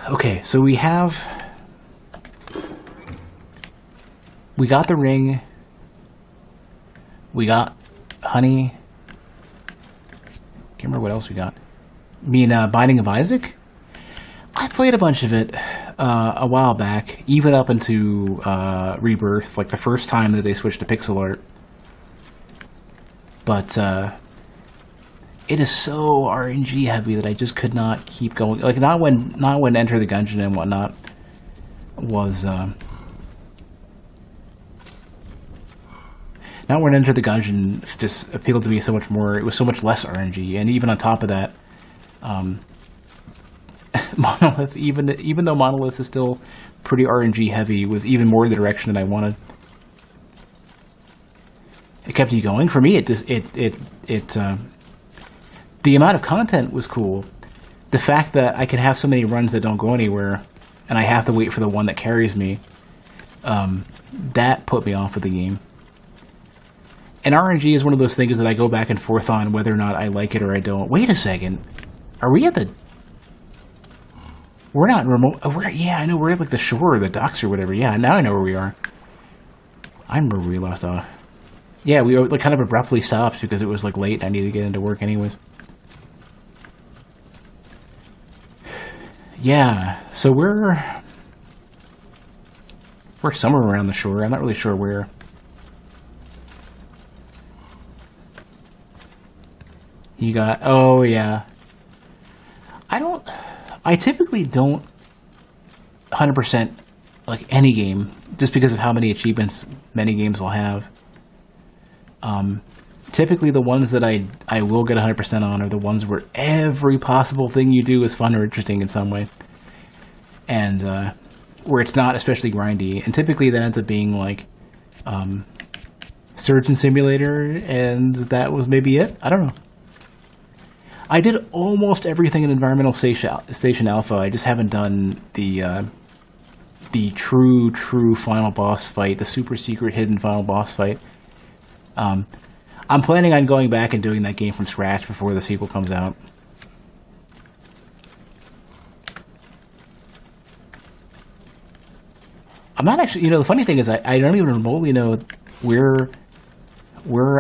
Okay, so we got the ring. We got honey. Can't remember what else we got. Binding of Isaac? I played a bunch of it a while back, even up into Rebirth, like the first time that they switched to pixel art. But it is so RNG heavy that I just could not keep going. Like not when Enter the Gungeon and whatnot was not when Enter the Gungeon just appealed to me so much more. It was so much less RNG, and even on top of that, Monolith, even though Monolith is still pretty RNG heavy, was even more the direction that I wanted. It kept you going. For me, the amount of content was cool. The fact that I could have so many runs that don't go anywhere, and I have to wait for the one that carries me, that put me off of the game. And RNG is one of those things that I go back and forth on whether or not I like it or I don't. Wait a second. Are we at the... We're not remote... yeah, I know. We're at like the shore or the docks or whatever. Yeah, now I know where we are. I remember where we left off. Yeah, we like kind of abruptly stopped because it was like late. I needed to get into work anyways. Yeah, so we're somewhere around the shore. I'm not really sure where. You got... Oh, yeah. I typically don't 100% like any game just because of how many achievements many games will have. Typically the ones that I will get 100% on are the ones where every possible thing you do is fun or interesting in some way. And where it's not especially grindy. And typically that ends up being like Surgeon Simulator, and that was maybe it. I don't know. I did almost everything in Environmental Station Alpha. I just haven't done the true final boss fight, the super secret hidden final boss fight. I'm planning on going back and doing that game from scratch before the sequel comes out. I'm not actually... the funny thing is I don't even remotely know where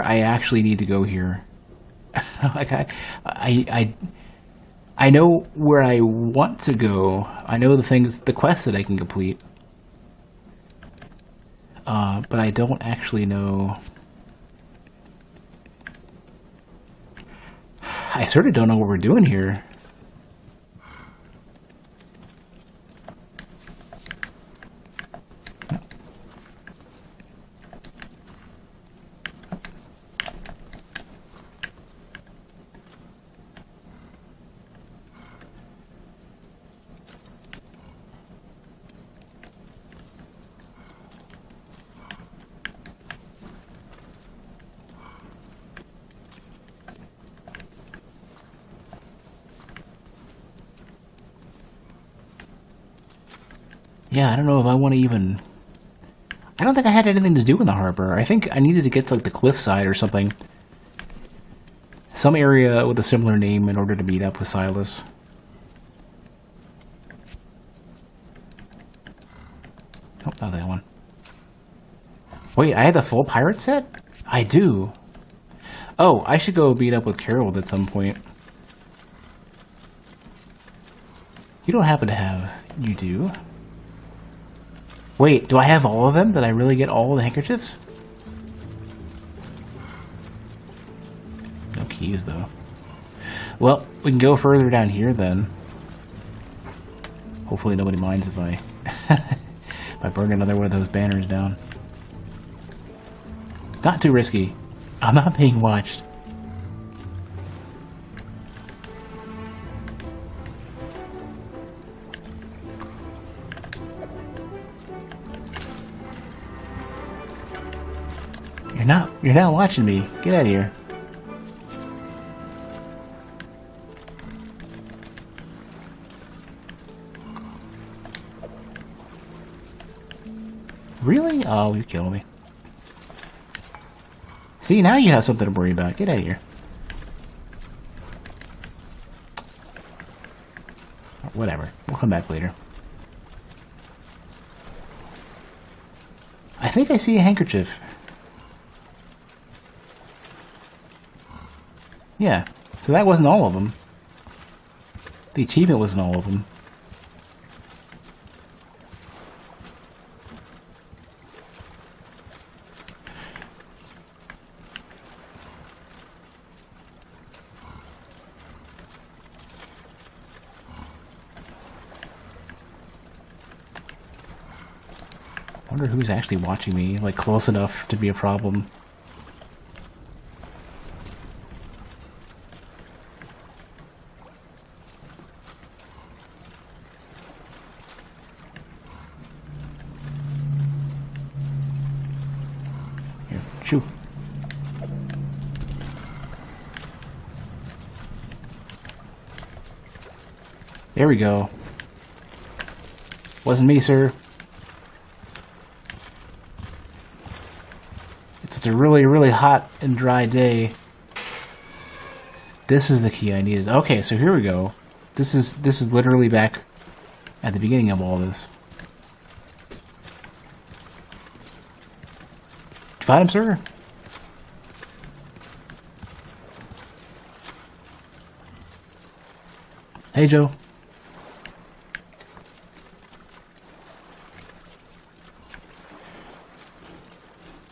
I actually need to go here. Like I know where I want to go. I know the quests that I can complete. But I don't actually know. I sort of don't know what we're doing here. Yeah, I don't know if I want to even... I don't think I had anything to do in the harbor. I think I needed to get to like the cliffside or something. Some area with a similar name in order to meet up with Silas. Oh, not that one. Wait, I have the full pirate set? I do. Oh, I should go meet up with Carol at some point. You don't happen to have... You do? Wait, do I have all of them? Did I really get all the handkerchiefs? No keys, though. Well, we can go further down here, then. Hopefully nobody minds if I... if I burn another one of those banners down. Not too risky. I'm not being watched. You're not watching me. Get out of here. Really? Oh, you're killing me. See, now you have something to worry about. Get out of here. Whatever. We'll come back later. I think I see a handkerchief. Yeah. So that wasn't all of them. The achievement wasn't all of them. I wonder who's actually watching me, like, close enough to be a problem. Here, shoo. There we go. Wasn't me, sir. It's a really, really hot and dry day. This is the key I needed. Okay, so here we go. This is literally back at the beginning of all this. Did you find him, sir? Hey, Joe.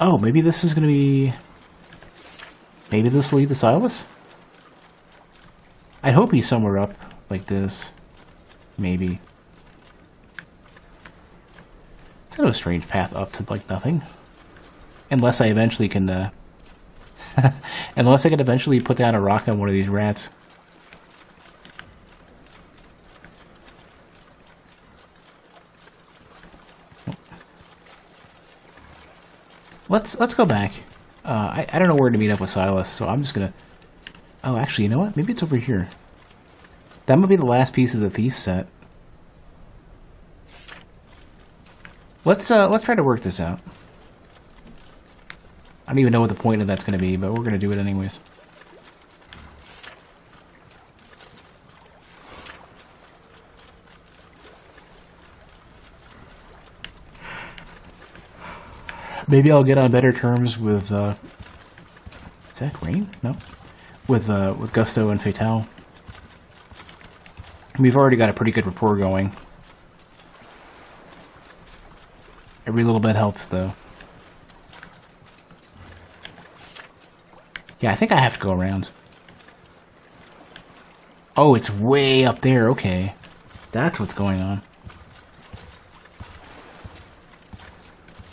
Oh, maybe this is going to be... Maybe this will lead to Silas? I hope he's somewhere up like this. Maybe. It's kind of a strange path up to, like, nothing. Unless I eventually can, Unless I can eventually put down a rock on one of these rats. Let's go back. I don't know where to meet up with Silas, so I'm just gonna... Oh, actually, you know what? Maybe it's over here. That might be the last piece of the thief set. Let's try to work this out. I don't even know what the point of that's gonna be, but we're gonna do it anyways. Maybe I'll get on better terms with, is that Rain? No. With Gusto and Fatale. We've already got a pretty good rapport going. Every little bit helps, though. Yeah, I think I have to go around. Oh, it's way up there, okay. That's what's going on.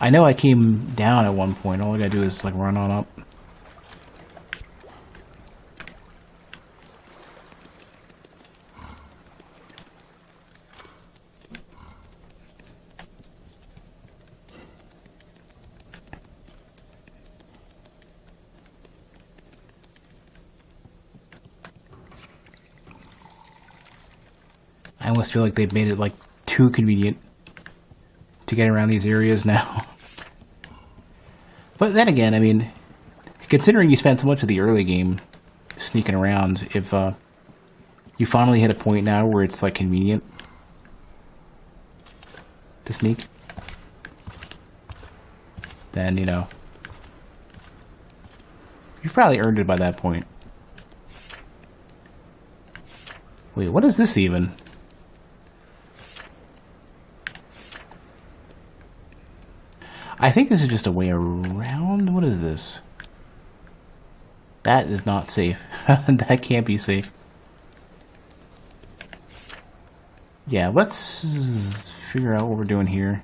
I know I came down at one point. All I gotta do is, like, run on up. I almost feel like they've made it, like, too convenient to get around these areas now. But then again, I mean, considering you spent so much of the early game sneaking around, if you finally hit a point now where it's, like, convenient to sneak, then, you know, you've probably earned it by that point. Wait, what is this even? I think this is just a way around. What is this? That is not safe. That can't be safe. Yeah, let's figure out what we're doing here.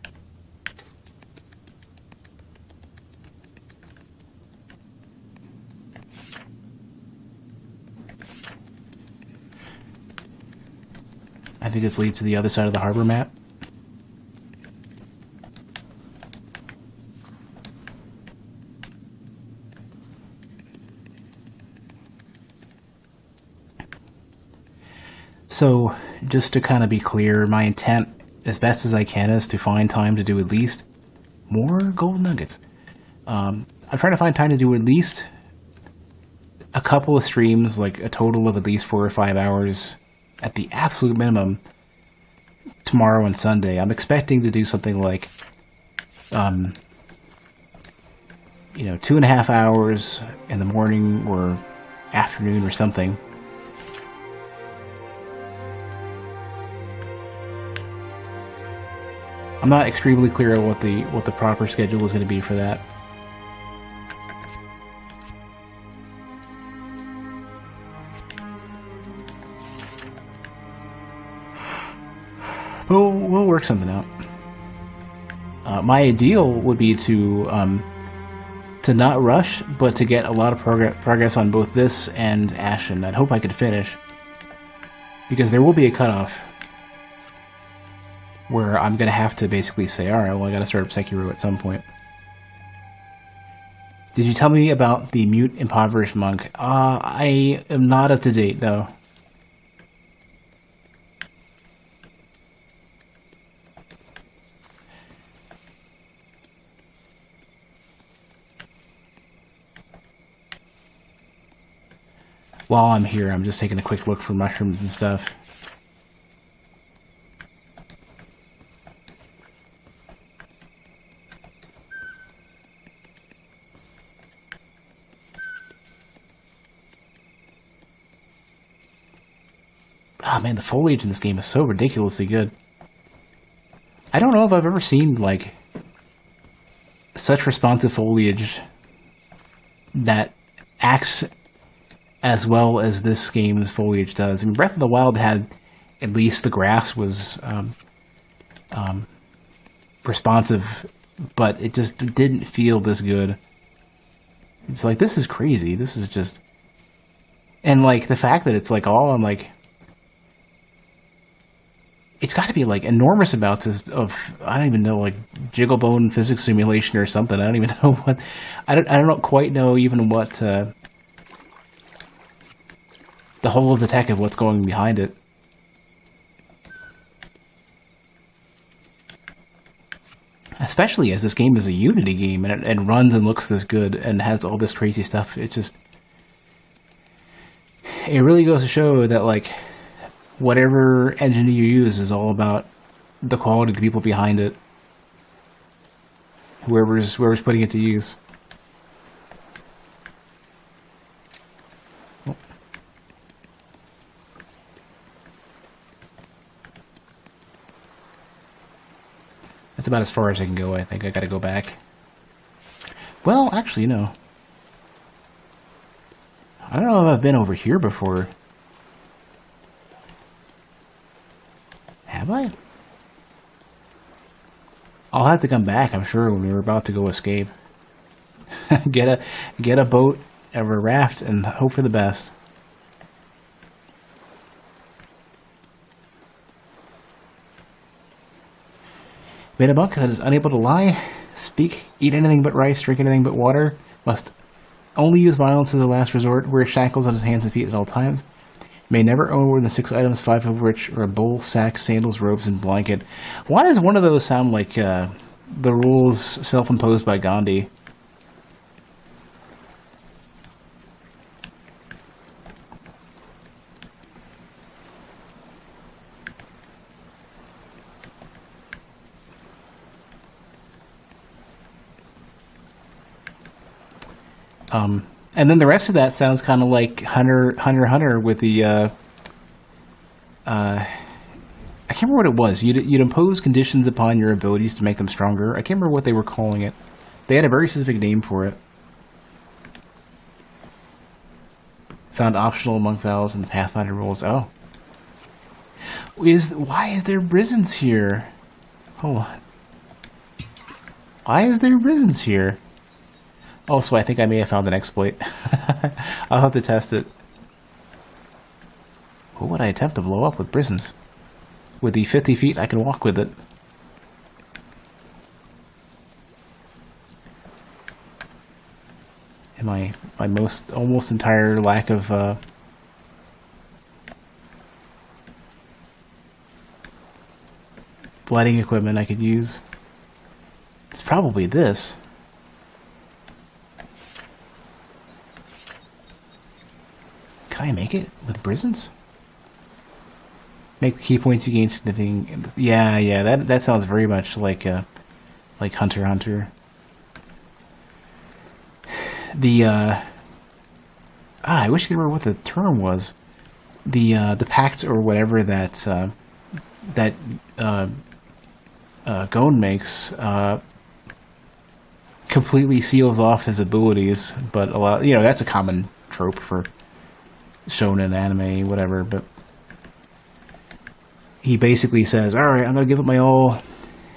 I think this leads to the other side of the harbor map. So, just to kind of be clear, my intent, as best as I can, is to find time to do at least more gold nuggets. I'm trying to find time to do at least a couple of streams, like a total of at least 4 or 5 hours at the absolute minimum, tomorrow and Sunday. I'm expecting to do something like, 2.5 hours in the morning or afternoon or something. I'm not extremely clear on what the proper schedule is going to be for that. We'll work something out. My ideal would be to not rush, but to get a lot of progress on both this and Ashen. I'd hope I could finish, because there will be a cutoff where I'm going to have to basically say, alright, well, I got to start up Sekiro at some point. Did you tell me about the Mute Impoverished Monk? I am not up to date, though. While I'm here, I'm just taking a quick look for mushrooms and stuff. Oh man, the foliage in this game is so ridiculously good. I don't know if I've ever seen, like, such responsive foliage that acts as well as this game's foliage does. I mean, Breath of the Wild had, at least the grass was responsive, but it just didn't feel this good. It's like, this is crazy. This is just... And, like, the fact that it's, like, all on, like... It's got to be, like, enormous amounts of, I don't even know, like, jiggle-bone physics simulation or something. I don't even know what... I don't quite know even what... the whole of the tech of what's going behind it. Especially as this game is a Unity game and it runs and looks this good and has all this crazy stuff. It really goes to show that, like, whatever engine you use is all about the quality of the people behind it. Whoever's putting it to use. That's about as far as I can go, I think. I gotta go back. Well, actually, no. I don't know if I've been over here before. Have I? I'll have to come back, I'm sure, when we're about to go escape. get a boat or a raft and hope for the best. Beta monk that is unable to lie, speak, eat anything but rice, drink anything but water, must only use violence as a last resort, wear shackles on his hands and feet at all times, may never own more than 6 items, 5 of which are a bowl, sack, sandals, robes, and blanket. Why does one of those sound like the rules self-imposed by Gandhi? And then the rest of that sounds kind of like Hunter with the, I can't remember what it was. You'd impose conditions upon your abilities to make them stronger. I can't remember what they were calling it. They had a very specific name for it. Found optional among vows in the Pathfinder rules. Oh. Why is there prisons here? Hold on. Why is there prisons here? Also, I think I may have found an exploit. I'll have to test it. What would I attempt to blow up with prisons? With the 50 feet, I can walk with it. And my almost entire lack of lighting equipment I could use. It's probably this. Can I make it with prisons? Make key points you gain significant. Yeah. That sounds very much like Hunter x Hunter. I wish I could remember what the term was. The pact or whatever that Gon makes completely seals off his abilities, but a lot, that's a common trope for shonen anime, whatever. But he basically says, "All right, I'm gonna give it my all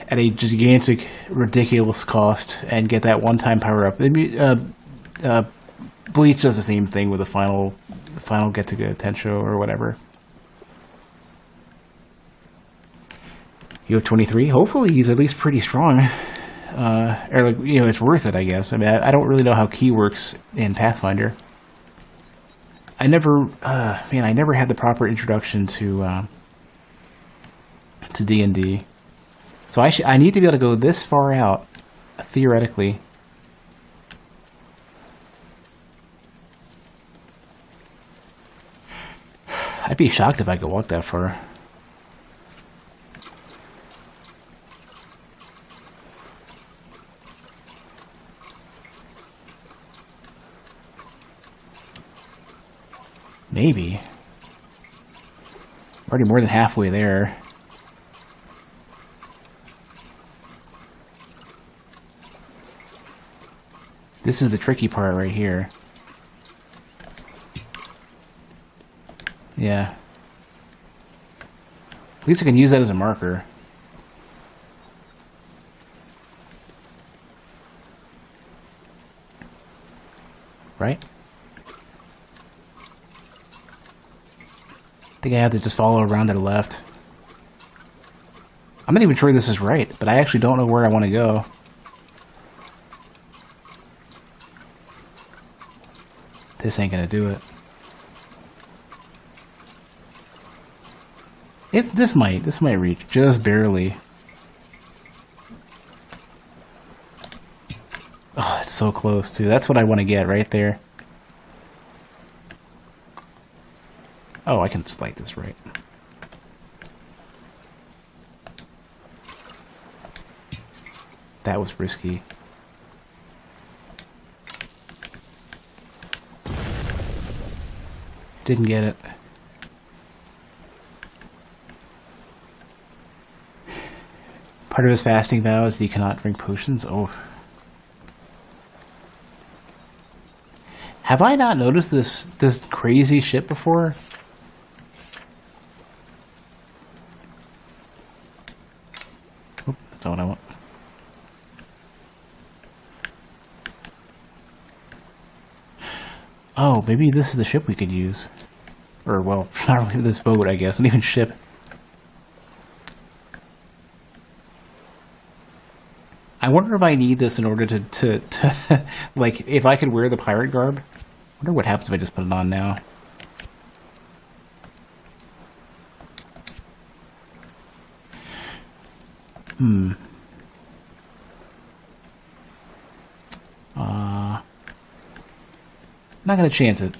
at a gigantic, ridiculous cost and get that one-time power up." Bleach does the same thing with the final get to go Tensho or whatever. You have 23. Hopefully, he's at least pretty strong. Or it's worth it, I guess. I mean, I don't really know how Ki works in Pathfinder. I never had the proper introduction to D&D. So I need to be able to go this far out, theoretically. I'd be shocked if I could walk that far. Maybe. Already more than halfway there. This is the tricky part right here. Yeah. At least I can use that as a marker. Right? I think I have to just follow around to the left. I'm not even sure this is right, but I actually don't know where I want to go. This ain't gonna do it. This might reach just barely. Oh, it's so close too. That's what I want to get right there. Oh, I can just light this right. That was risky. Didn't get it. Part of his fasting vow is that he cannot drink potions. Oh. Have I not noticed this crazy shit before? Oh, that's not what I want. Oh, maybe this is the ship we could use. Or, well, not really this boat, I guess. Not even ship. I wonder if I need this in order to like, if I could wear the pirate garb. I wonder what happens if I just put it on now. Not gonna chance it.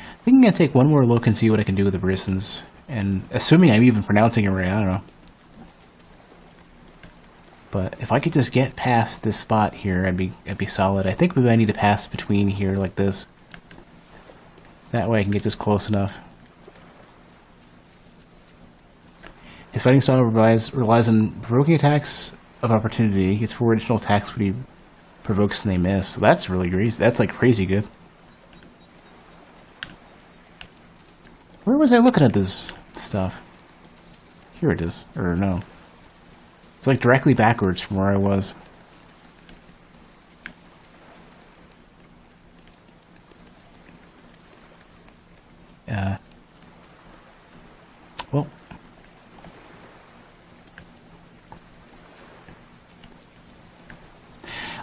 I think I'm gonna take one more look and see what I can do with the Brissons, and assuming I'm even pronouncing it right, I don't know. But if I could just get past this spot here, I'd be solid. I think maybe I need to pass between here like this. That way I can get this close enough. His fighting style relies on provoking attacks of opportunity. He gets 4 additional attacks when he provokes and they miss. So that's really great. That's like crazy good. Where was I looking at this stuff? Here it is. Or no. It's like directly backwards from where I was. Well.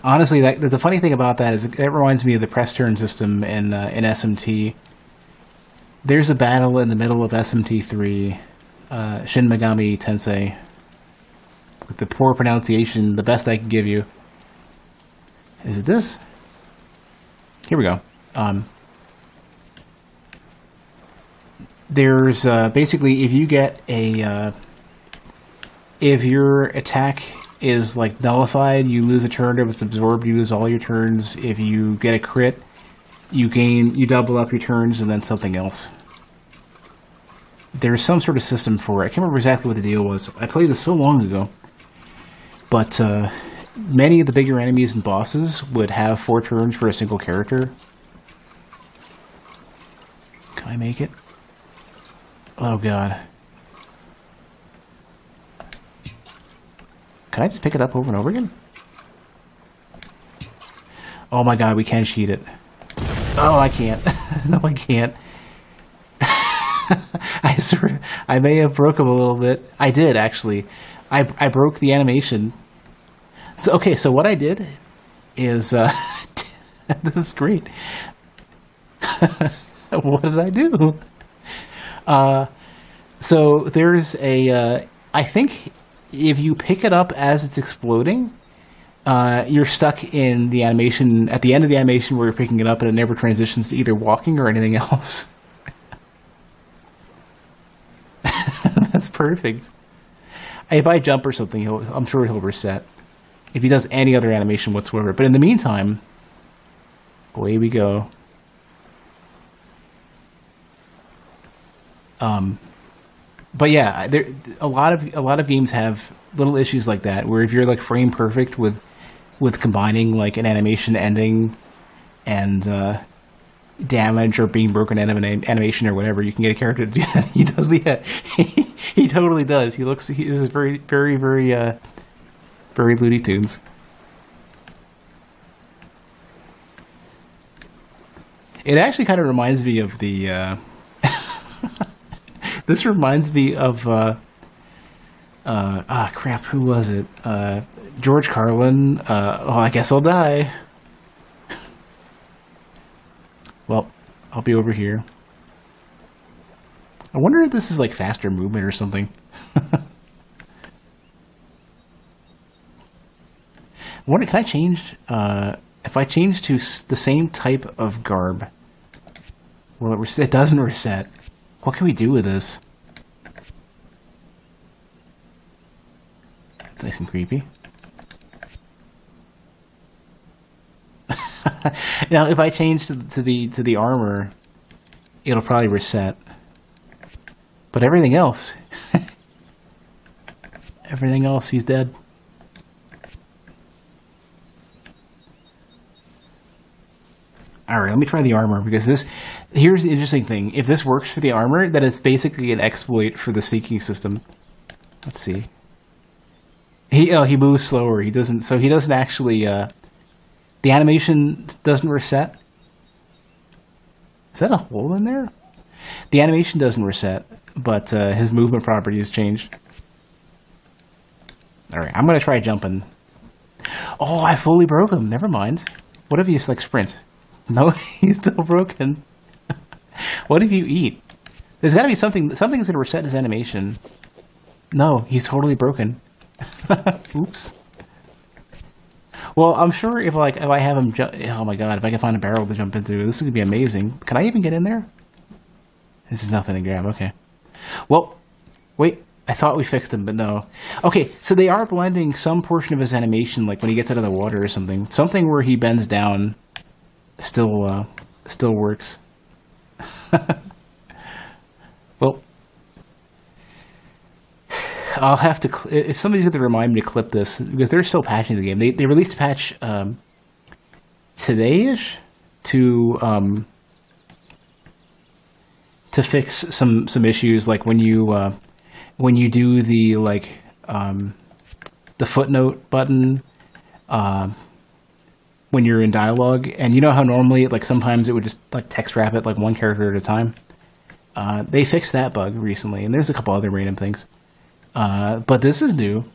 Honestly, the funny thing about that is it reminds me of the press turn system in SMT. There's a battle in the middle of SMT3, Shin Megami Tensei. the poor pronunciation, the best I can give you. Is it this? Here we go. There's basically, if you get a if your attack is like nullified, you lose a turn. If it's absorbed, you lose all your turns. If you get a crit, you double up your turns, and then something else. There's some sort of system for it. I can't remember exactly what the deal was. I played this so long ago, but many of the bigger enemies and bosses would have 4 turns for a single character. Can I make it? Oh god. Can I just pick it up over and over again? Oh my god, we can cheat it. Oh, I can't. No, I can't. I may have broke him a little bit. I did, actually. I broke the animation. So, okay, so what I did is... this is great. What did I do? So there's a... I think if you pick it up as it's exploding, you're stuck in the animation... At the end of the animation where you're picking it up, and it never transitions to either walking or anything else. That's perfect. If I jump or something, I'm sure he'll reset. If he does any other animation whatsoever. But in the meantime, away we go. But yeah, a lot of games have little issues like that, where if you're like frame perfect with combining like an animation ending and damage or being broken out of an animation or whatever, you can get a character to do that. He does, yeah. He totally does. This is very, very, very, very Looney Tunes. It actually kind of reminds me of the, this reminds me of, crap, who was it? George Carlin, I guess I'll die. Well, I'll be over here. I wonder if this is like faster movement or something. Can I change? If I change to the same type of garb, well, it doesn't reset. What can we do with this? Nice and creepy. Now, if I change to the armor, it'll probably reset. But everything else, he's dead. All right, let me try the armor, because here's the interesting thing. If this works for the armor, then it's basically an exploit for the seeking system. Let's see. He moves slower. He doesn't actually. The animation doesn't reset. Is that a hole in there? The animation doesn't reset, but his movement properties change. All right, I'm gonna try jumping. Oh, I fully broke him. Never mind. What if you just like sprint? No, he's still broken. What if you eat? There's got to be something's gonna reset his animation. No, he's totally broken. Oops. Well, I'm sure if I have him jump... Oh my god, if I can find a barrel to jump into, this is going to be amazing. Can I even get in there? This is nothing to grab, okay. Well, wait, I thought we fixed him, but no. Okay, so they are blending some portion of his animation, like when he gets out of the water or something. Something where he bends down still works. Well... I'll have to... If somebody's going to remind me to clip this, because they're still patching the game. They released a patch today-ish to fix some issues, like when you do the the footnote button when you're in dialogue, and you know how normally sometimes it would just text wrap it one character at a time. They fixed that bug recently, and there's a couple other random things. But this is new.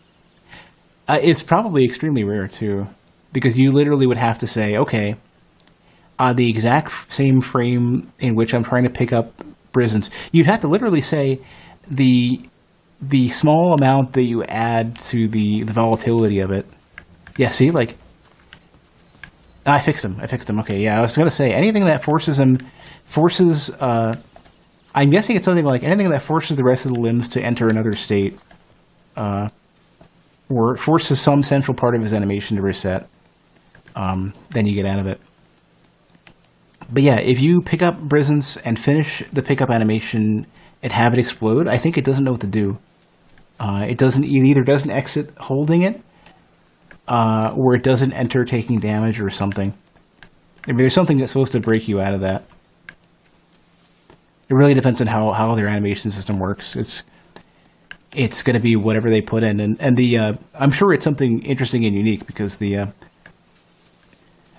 It's probably extremely rare, too, because you literally would have to say, okay, the exact same frame in which I'm trying to pick up prisons, you'd have to literally say the the small amount that you add to the volatility of it. Yeah, see, like, I fixed him. Okay, yeah, I was gonna say anything that forces. I'm guessing it's something like anything that forces the rest of the limbs to enter another state, or forces some central part of his animation to reset. Then you get out of it. But yeah, if you pick up Brisance and finish the pickup animation and have it explode, I think it doesn't know what to do. It either doesn't exit holding it, or it doesn't enter taking damage or something. I mean, there's something that's supposed to break you out of that. It really depends on how their animation system works. It's going to be whatever they put in, and I'm sure it's something interesting and unique because the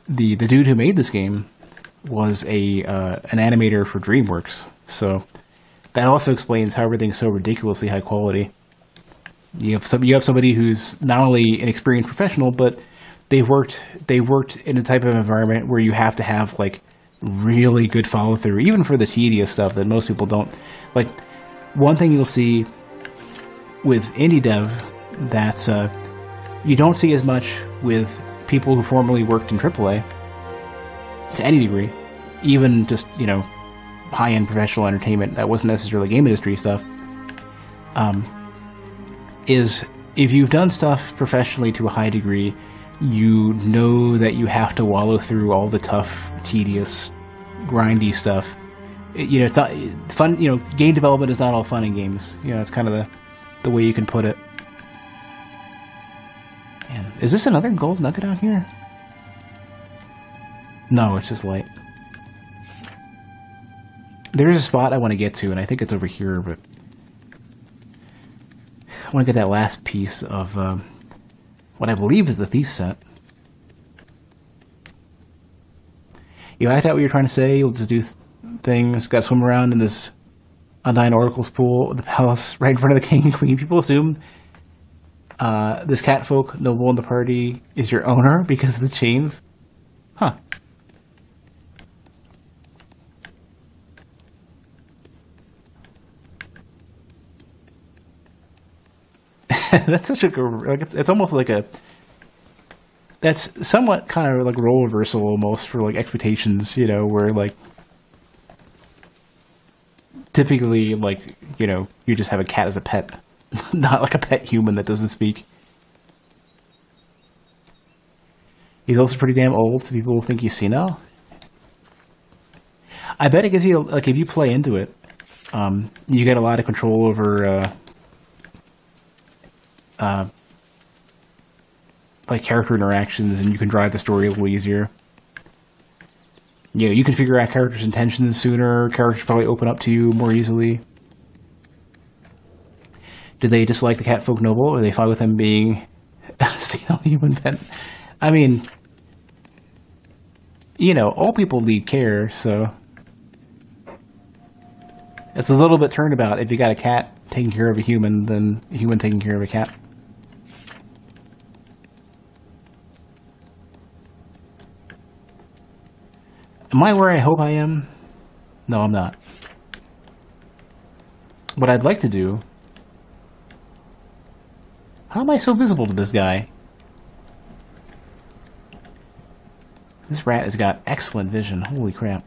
dude who made this game was an animator for DreamWorks, so that also explains how everything's so ridiculously high quality. You have somebody who's not only an experienced professional, but they worked in a type of environment where you have to have like really good follow through, even for the tedious stuff that most people don't. Like, one thing you'll see with indie dev that's you don't see as much with people who formerly worked in AAA to any degree, even just, you know, high-end professional entertainment that wasn't necessarily game industry stuff, is if you've done stuff professionally to a high degree, you know that you have to wallow through all the tough, tedious, grindy stuff. You know, it's not fun. You know, game development is not all fun in games. You know, it's kind of the way you can put it. Man, is this another gold nugget out here? No, it's just light. There's a spot I want to get to, and I think it's over here, but I want to get that last piece of what I believe is the thief set. You act out what you're trying to say, you'll just do things, gotta swim around in this Undying Oracle's pool at the palace right in front of the king and queen. People assume this catfolk noble in the party is your owner because of the chains. Huh. That's such a like it's almost like a that's somewhat kind of like role reversal almost for like expectations, you know, where like typically like, you know, you just have a cat as a pet, not like a pet human that doesn't speak. He's also pretty damn old, so people will think he's senile. I bet it gives you like if you play into it, you get a lot of control over like character interactions, and you can drive the story a little easier. You know, you can figure out characters' intentions sooner. Characters probably open up to you more easily. Do they dislike the catfolk noble, or are they fine with him being a senile human pet? I mean, you know, all people need care, so it's a little bit turnabout if you got a cat taking care of a human than a human taking care of a cat. Am I where I hope I am? No, I'm not. What I'd like to do... How am I so visible to this guy? This rat has got excellent vision. Holy crap.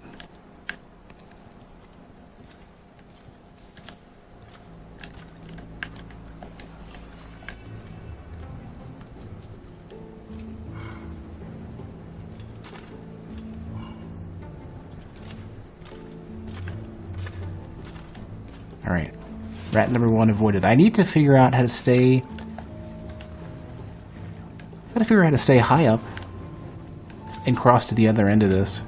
Alright. Rat number 1 avoided. I need to figure out how to stay... Gotta figure out how to stay high up and cross to the other end of this.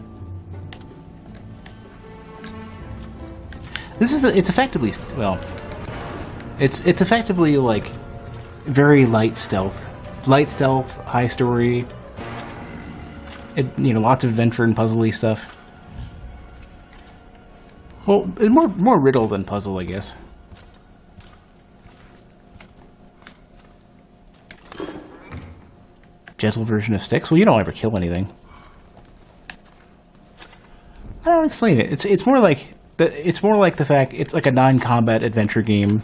This is it's effectively, well, it's effectively like very light stealth, high story. You know, lots of adventure and puzzly stuff. Well, more riddle than puzzle, I guess. Gentle version of Styx. Well, you don't ever kill anything. I don't explain it. It's more like the fact it's like a non-combat adventure game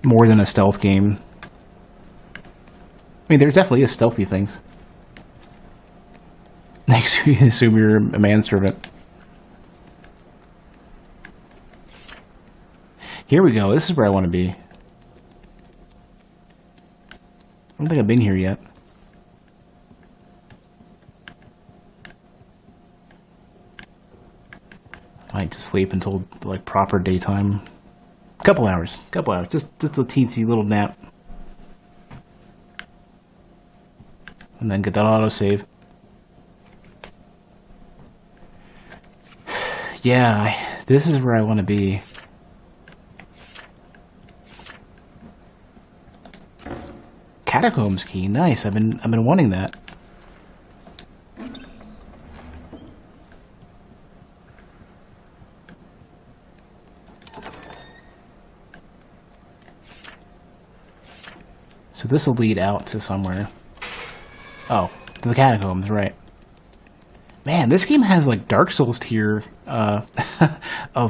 more than a stealth game. I mean, there definitely is stealthy things. Next, we assume you're a manservant. Here we go. This is where I want to be. I don't think I've been here yet. I might just sleep until like proper daytime. Couple hours. Just a teensy little nap. And then get that autosave. Yeah, this is where I want to be. Catacombs key, nice. I've been wanting that. So this will lead out to somewhere. Oh, to the catacombs, right. Man, this game has like Dark Souls tier of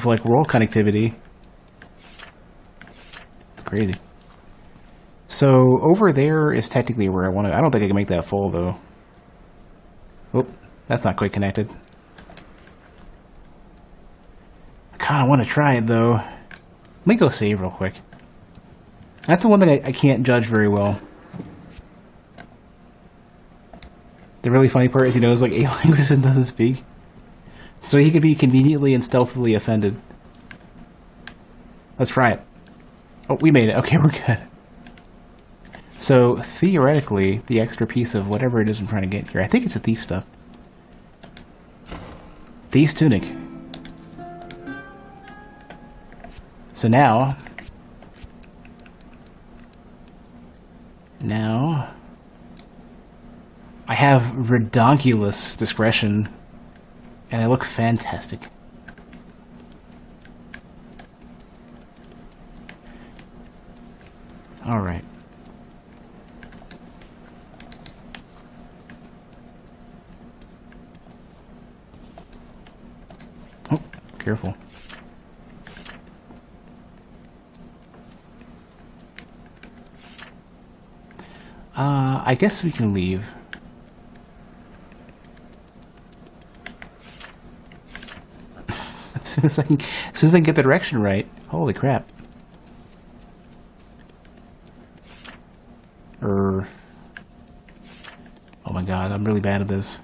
like world connectivity. Crazy. So over there is technically where I want to. I don't think I can make that full though. Oh, that's not quite connected. I kind of want to try it though. Let me go save real quick. That's the one thing I can't judge very well. The really funny part is he knows like 8 languages and doesn't speak. So he could be conveniently and stealthily offended. Let's try it. Oh, we made it. Okay, we're good. So theoretically, the extra piece of whatever it is I'm trying to get here, I think it's a thief stuff. Thief's tunic. So now I have redonkulous discretion, and I look fantastic. All right. Oh, careful. I guess we can leave. As soon as I can get the direction right. Holy crap. Oh my god, I'm really bad at this.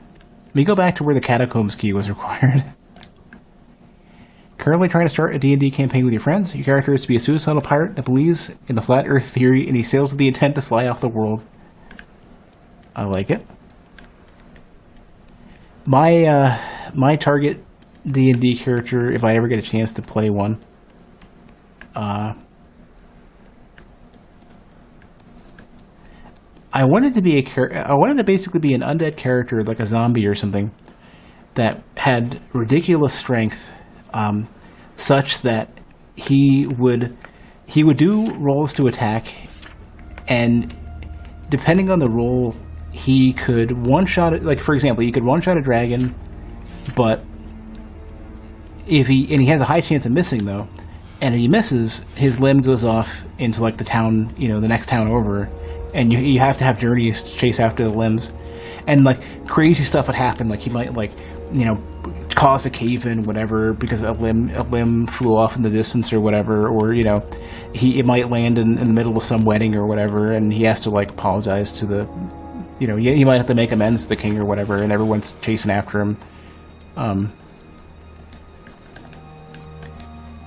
Let me go back to where the catacombs key was required. Currently trying to start a D&D campaign with your friends. Your character is to be a suicidal pirate that believes in the flat earth theory, and he sails with the intent to fly off the world. I like it. My target D&D character, if I ever get a chance to play one, I wanted to basically be an undead character, like a zombie or something, that had ridiculous strength, such that he would do rolls to attack, and depending on the roll, he could one-shot it. Like, for example, he could one-shot a dragon, but if he has a high chance of missing though, and if he misses, his limb goes off into like the town, the next town over, and you have to have journeys to chase after the limbs, and like crazy stuff would happen. Like he might cause a cave in, whatever, because a limb flew off in the distance or whatever, or it might land in the middle of some wedding or whatever, and he has to like apologize to the, he might have to make amends to the king or whatever, and everyone's chasing after him.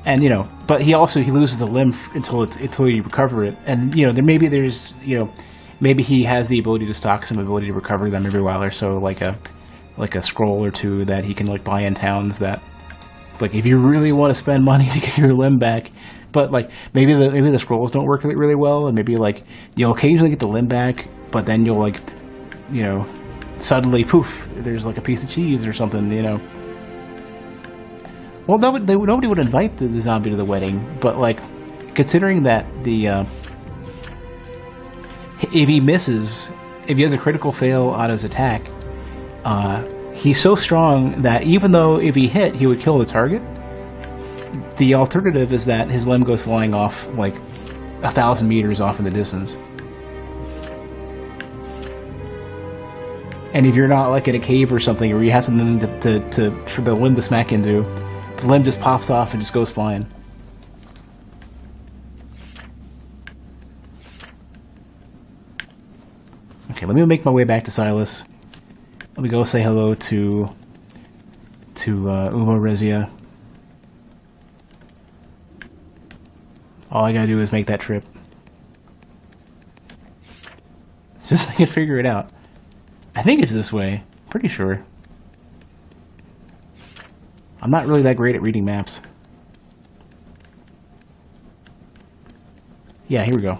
And but he loses the limb until you recover it, and maybe he has the ability to stock some ability to recover them every while or so, like a scroll or two that he can like buy in towns that, like, if you really want to spend money to get your limb back, but like maybe the scrolls don't work really well, and maybe like you'll occasionally get the limb back, but then you'll like suddenly poof, there's like a piece of cheese or something, Well, nobody would invite the zombie to the wedding, but like, considering that if he misses, if he has a critical fail on his attack, he's so strong that even though if he hit, he would kill the target. The alternative is that his limb goes flying off, like 1,000 meters off in the distance. And if you're not like in a cave or something, or you have something for the limb to smack into, the limb just pops off and just goes flying. Okay, let me make my way back to Silas. Let me go say hello to Umo Rezia. All I gotta do is make that trip. It's just I can figure it out. I think it's this way. Pretty sure. I'm not really that great at reading maps. Yeah, here we go.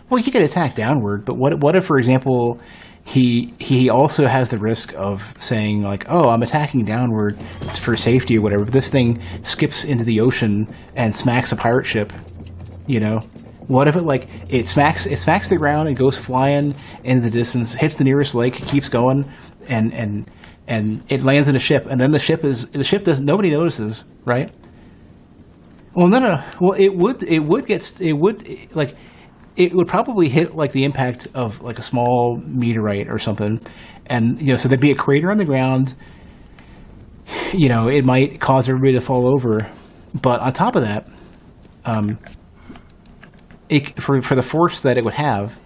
Well, you could attack downward, but what if, for example, he also has the risk of saying, like, oh, I'm attacking downward for safety or whatever, but this thing skips into the ocean and smacks a pirate ship, you know? What if it smacks the ground and goes flying into the distance, hits the nearest lake, keeps going, and it lands in a ship, and then the ship does nobody notices, right? Well, no. Well, it would probably hit like the impact of like a small meteorite or something, and so there'd be a crater on the ground. It might cause everybody to fall over, but on top of that, for the force that it would have,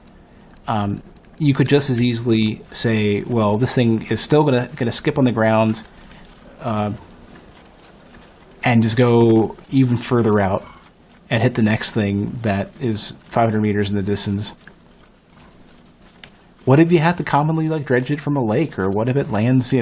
you could just as easily say, well, this thing is still gonna skip on the ground, and just go even further out and hit the next thing that is 500 meters in the distance. What if you have to commonly dredge it from a lake, or what if it lands?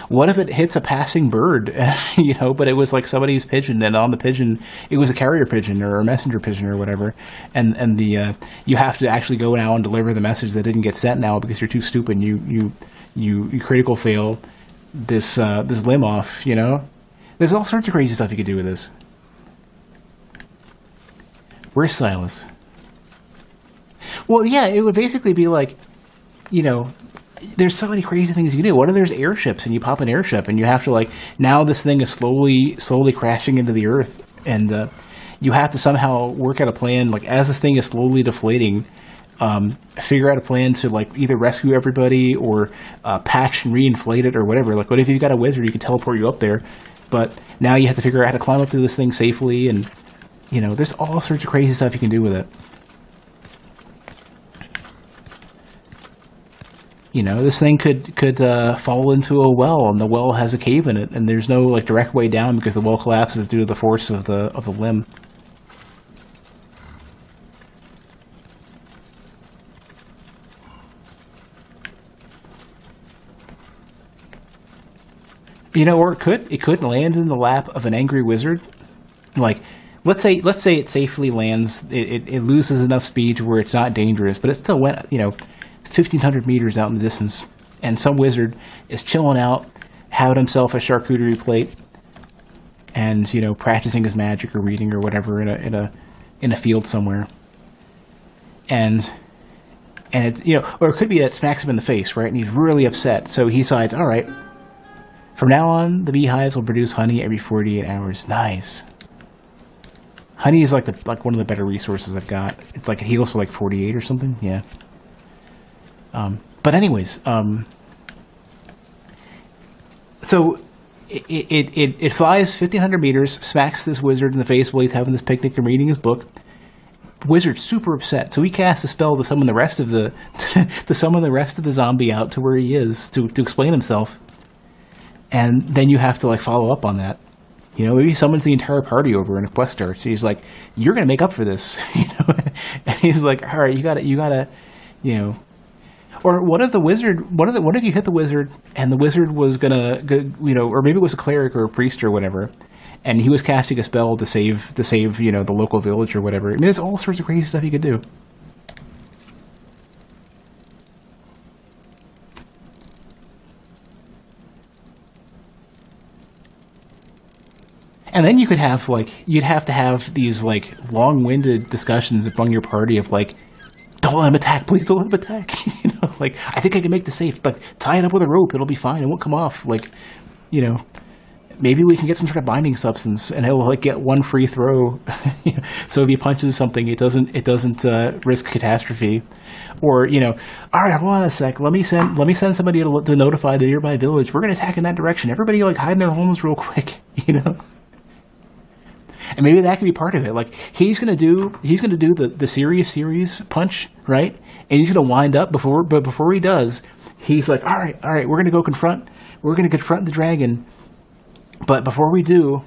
What if it hits a passing bird? But it was like somebody's pigeon, and on the pigeon it was a carrier pigeon or a messenger pigeon or whatever, and you have to actually go now and deliver the message that didn't get sent now because you're too stupid. You critical fail this limb off. There's all sorts of crazy stuff you could do with this. Where's Silas? Well, yeah, it would basically be like, there's so many crazy things you can do. What if there's airships and you pop an airship and you have to now this thing is slowly crashing into the earth, and you have to somehow work out a plan, as this thing is slowly deflating, figure out a plan to either rescue everybody or patch and reinflate it or whatever. What if you've got a wizard who can teleport you up there, but now you have to figure out how to climb up to this thing safely, and there's all sorts of crazy stuff you can do with it. This thing could fall into a well, and the well has a cave in it, and there's no direct way down because the well collapses due to the force of the limb. Or it could land in the lap of an angry wizard. Let's say it safely lands. It loses enough speed to where it's not dangerous, but it still went 1,500 meters out in the distance, and some wizard is chilling out, having himself a charcuterie plate, and practicing his magic or reading or whatever in a field somewhere, and it's or it could be that it smacks him in the face, right? And he's really upset, so he decides, all right, from now on the beehives will produce honey every 48 hours. Nice. Honey is like one of the better resources I've got. It's it heals for 48 or something. Yeah. But anyways, so it flies 1,500 meters, smacks this wizard in the face while he's having this picnic and reading his book. The wizard's super upset, so he casts a spell to summon the rest of the zombie out to where he is to explain himself, and then you have to follow up on that. Maybe he summons the entire party over and a quest starts. He's like, "You're gonna make up for this," and he's like, "All right, you gotta, Or what if the wizard? What if you hit the wizard and the wizard was gonna, or maybe it was a cleric or a priest or whatever, and he was casting a spell to save the local village or whatever. I mean, there's all sorts of crazy stuff you could do. And then you could have you'd have to have these long-winded discussions among your party of don't let him attack, please don't let him attack. I think I can make the safe, tie it up with a rope, it'll be fine, it won't come off. you know, maybe we can get some sort of binding substance, and he'll like get one free throw. So if he punches something, it doesn't risk catastrophe. Or all right, hold on a sec. Let me send somebody to notify the nearby village. We're gonna attack in that direction. Everybody like hide in their homes real quick. And maybe that could be part of it. Like he's gonna do the serious punch, right? And he's gonna wind up before he does, he's like, all right, we're gonna confront the dragon. But before we do,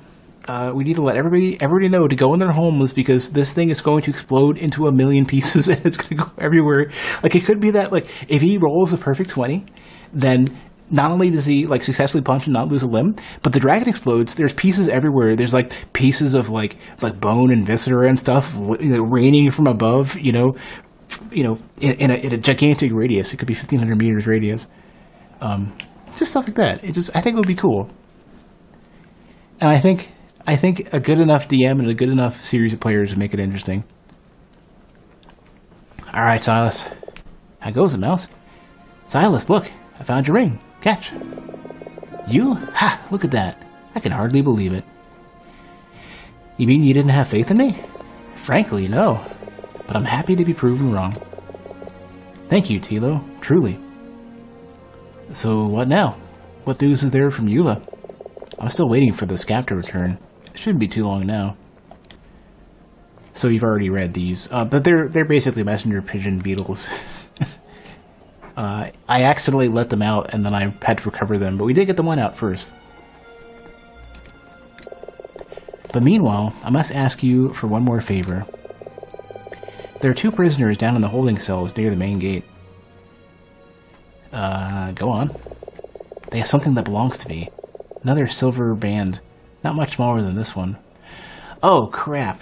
we need to let everybody know to go in their homes, because this thing is going to explode into a million pieces and it's going to go everywhere. Like it could be that like if he rolls a perfect 20, then not only does he like successfully punch and not lose a limb, but the dragon explodes. There's pieces everywhere. There's like pieces of like bone and viscera and stuff raining from above. In a gigantic radius. It could be 1,500 meters radius. Just stuff like that. I think it would be cool. And I think a good enough DM and a good enough series of players would make it interesting. All right, Silas. How goes it, Mouse? Silas, look. I found your ring. Catch. You? Ha! Look at that. I can hardly believe it. You mean you didn't have faith in me? Frankly, no. But I'm happy to be proven wrong. Thank you, Tilo. Truly. So, what now? What news is there from Eula? I'm still waiting for the scap to return. It shouldn't be too long now. So you've already read these, but they're basically messenger pigeon beetles. I accidentally let them out, and then I had to recover them, but we did get the one out first. But meanwhile, I must ask you for one more favor. There are 2 prisoners down in the holding cells near the main gate. Go on. They have something that belongs to me. Another silver band. Not much smaller than this one. Oh, crap.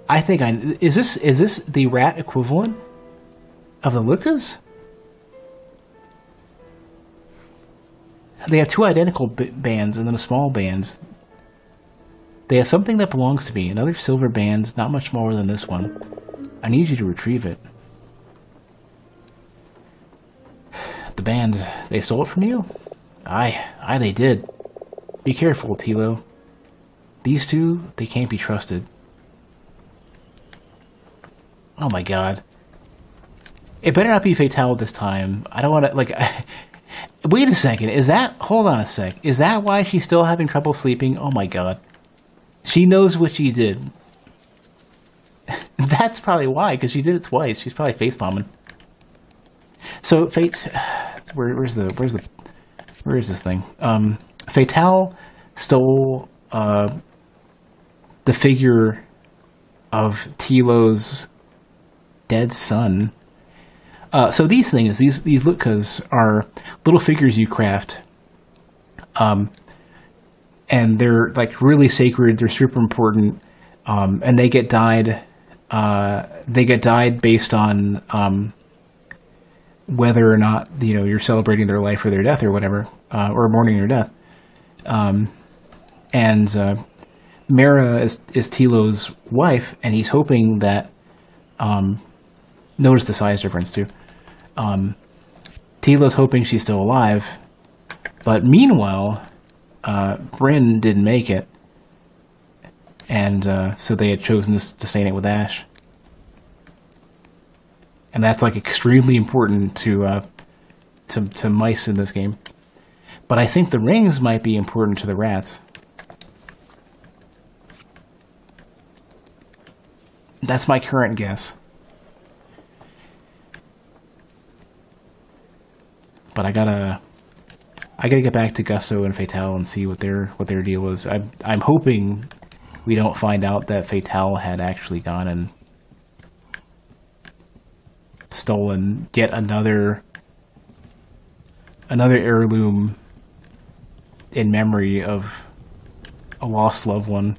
I think is this the rat equivalent of the Lucas? They have 2 identical bands and then a small band. They have something that belongs to me. Another silver band, not much smaller than this one. I need you to retrieve it. The band, they stole it from you? Aye, they did. Be careful, Tilo. These 2, they can't be trusted. Oh my god. It better not be Fatale this time. I don't want to, like... Wait a second, hold on a sec. Is that why she's still having trouble sleeping? Oh my god. She knows what she did. That's probably why, because she did it twice. She's probably face-bombing. So, where is this thing? Fatale stole, the figure of Tilo's dead son. So these things, these Lutkas are little figures you craft. And they're like really sacred, they're super important, and they get dyed based on whether or not you're celebrating their life or their death or whatever, or mourning their death. And Mara is Tilo's wife, and he's hoping that notice the size difference too. Tilo's hoping she's still alive, but meanwhile, Bryn didn't make it, and so they had chosen to stain it with ash. And that's like extremely important to mice in this game. But I think the rings might be important to the rats. That's my current guess. But I gotta get back to Gusto and Fatale and see what their deal is. I'm hoping we don't find out that Fatale had actually gone and stolen yet another heirloom in memory of a lost loved one.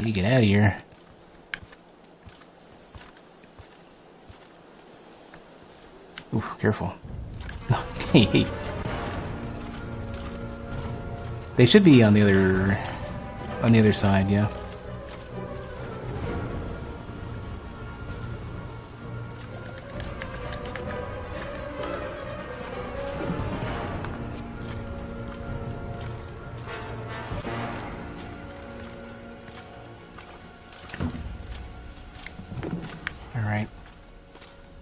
Need to get out of here. Ooh, careful. Hey. They should be on the other... On the other side, yeah. Alright.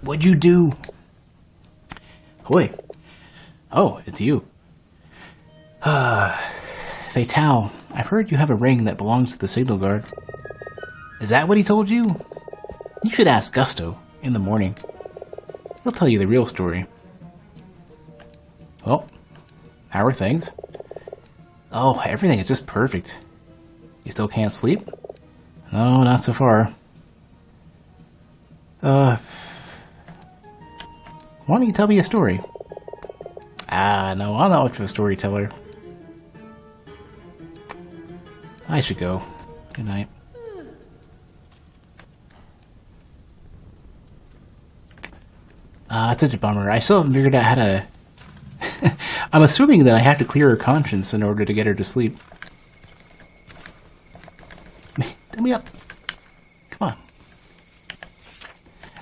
What'd you do? Hoi. Oh, it's you. Fatale, I've heard you have a ring that belongs to the signal guard. Is that what he told you? You should ask Gusto in the morning. He'll tell you the real story. Well, how are things? Oh, everything is just perfect. You still can't sleep? No, not so far. Why don't you tell me a story? No, I'm not much of a storyteller. I should go. Good night. It's such a bummer. I still haven't figured out how to... I'm assuming that I have to clear her conscience in order to get her to sleep. Tell me up. Come on.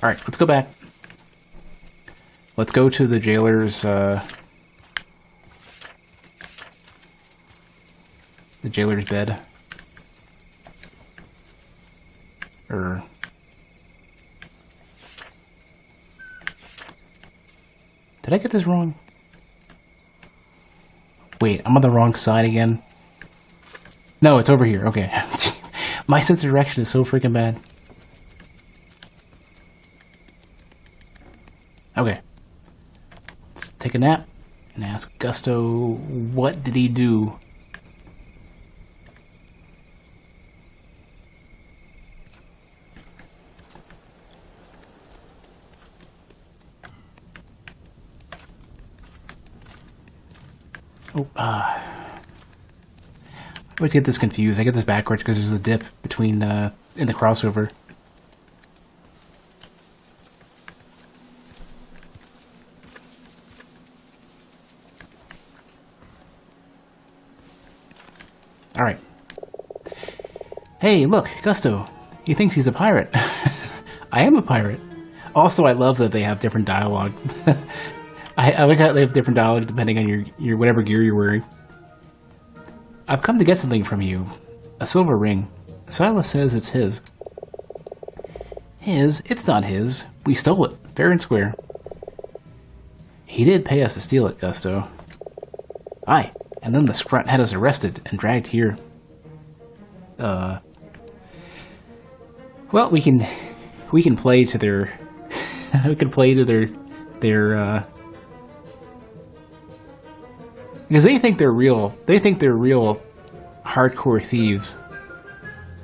Alright, let's go back. Let's go to the jailer's, the jailer's bed. Did I get this wrong? Wait, I'm on the wrong side again? No, it's over here. Okay. My sense of direction is so freaking bad. Okay. Let's take a nap and ask Gusto, what did he do? Oh, I always get this confused. I get this backwards because there's a dip between, in the crossover. Alright. Hey, look, Gusto. He thinks he's a pirate. I am a pirate. Also, I love that they have different dialogue. I like how they have different dialogue depending on your whatever gear you're wearing. I've come to get something from you. A silver ring. Silas says it's his. His? It's not his. We stole it, fair and square. He did pay us to steal it, Gusto. Aye, and then the scrunt had us arrested and dragged here. Well, we can play to their we can play to their because they think they're real hardcore thieves.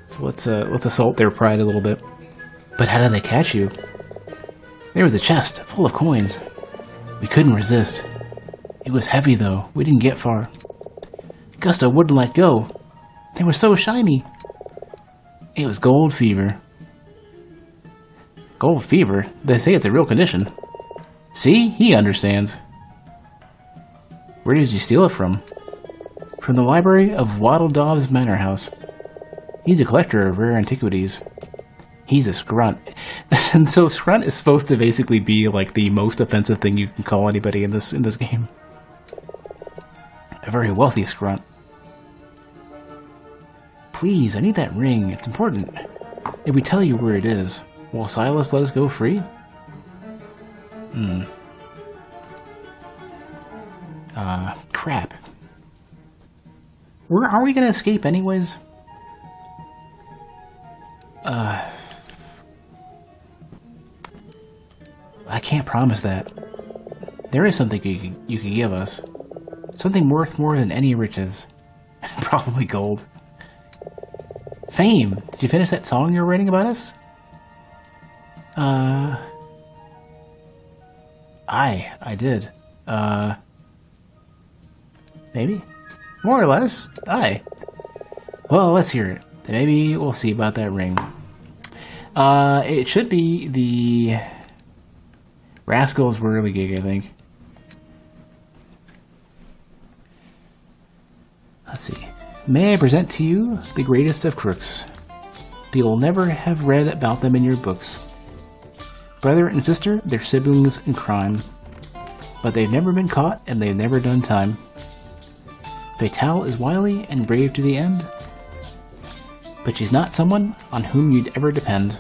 So let's assault their pride a little bit. But how did they catch you? There was a chest full of coins. We couldn't resist. It was heavy though. We didn't get far. Gusto wouldn't let go. They were so shiny. It was gold fever. Gold fever? They say it's a real condition. See? He understands. Where did you steal it from? From the library of Waddledaw's Manor House. He's a collector of rare antiquities. He's a scrunt. And so scrunt is supposed to basically be like the most offensive thing you can call anybody in this game. A very wealthy scrunt. Please, I need that ring. It's important. If we tell you where it is, will Silas let us go free? Crap. Are we gonna escape anyways? I can't promise that. There is something you can give us. Something worth more than any riches. Probably gold. Fame! Did you finish that song you were writing about us? I did. Maybe? More or less? Aye. Well, let's hear it. Maybe we'll see about that ring. It should be the Rascals Whirly Gig, I think. Let's see. May I present to you the greatest of crooks. You'll never have read about them in your books. Brother and sister, they're siblings in crime. But they've never been caught and they've never done time. Fatale is wily and brave to the end. But she's not someone on whom you'd ever depend.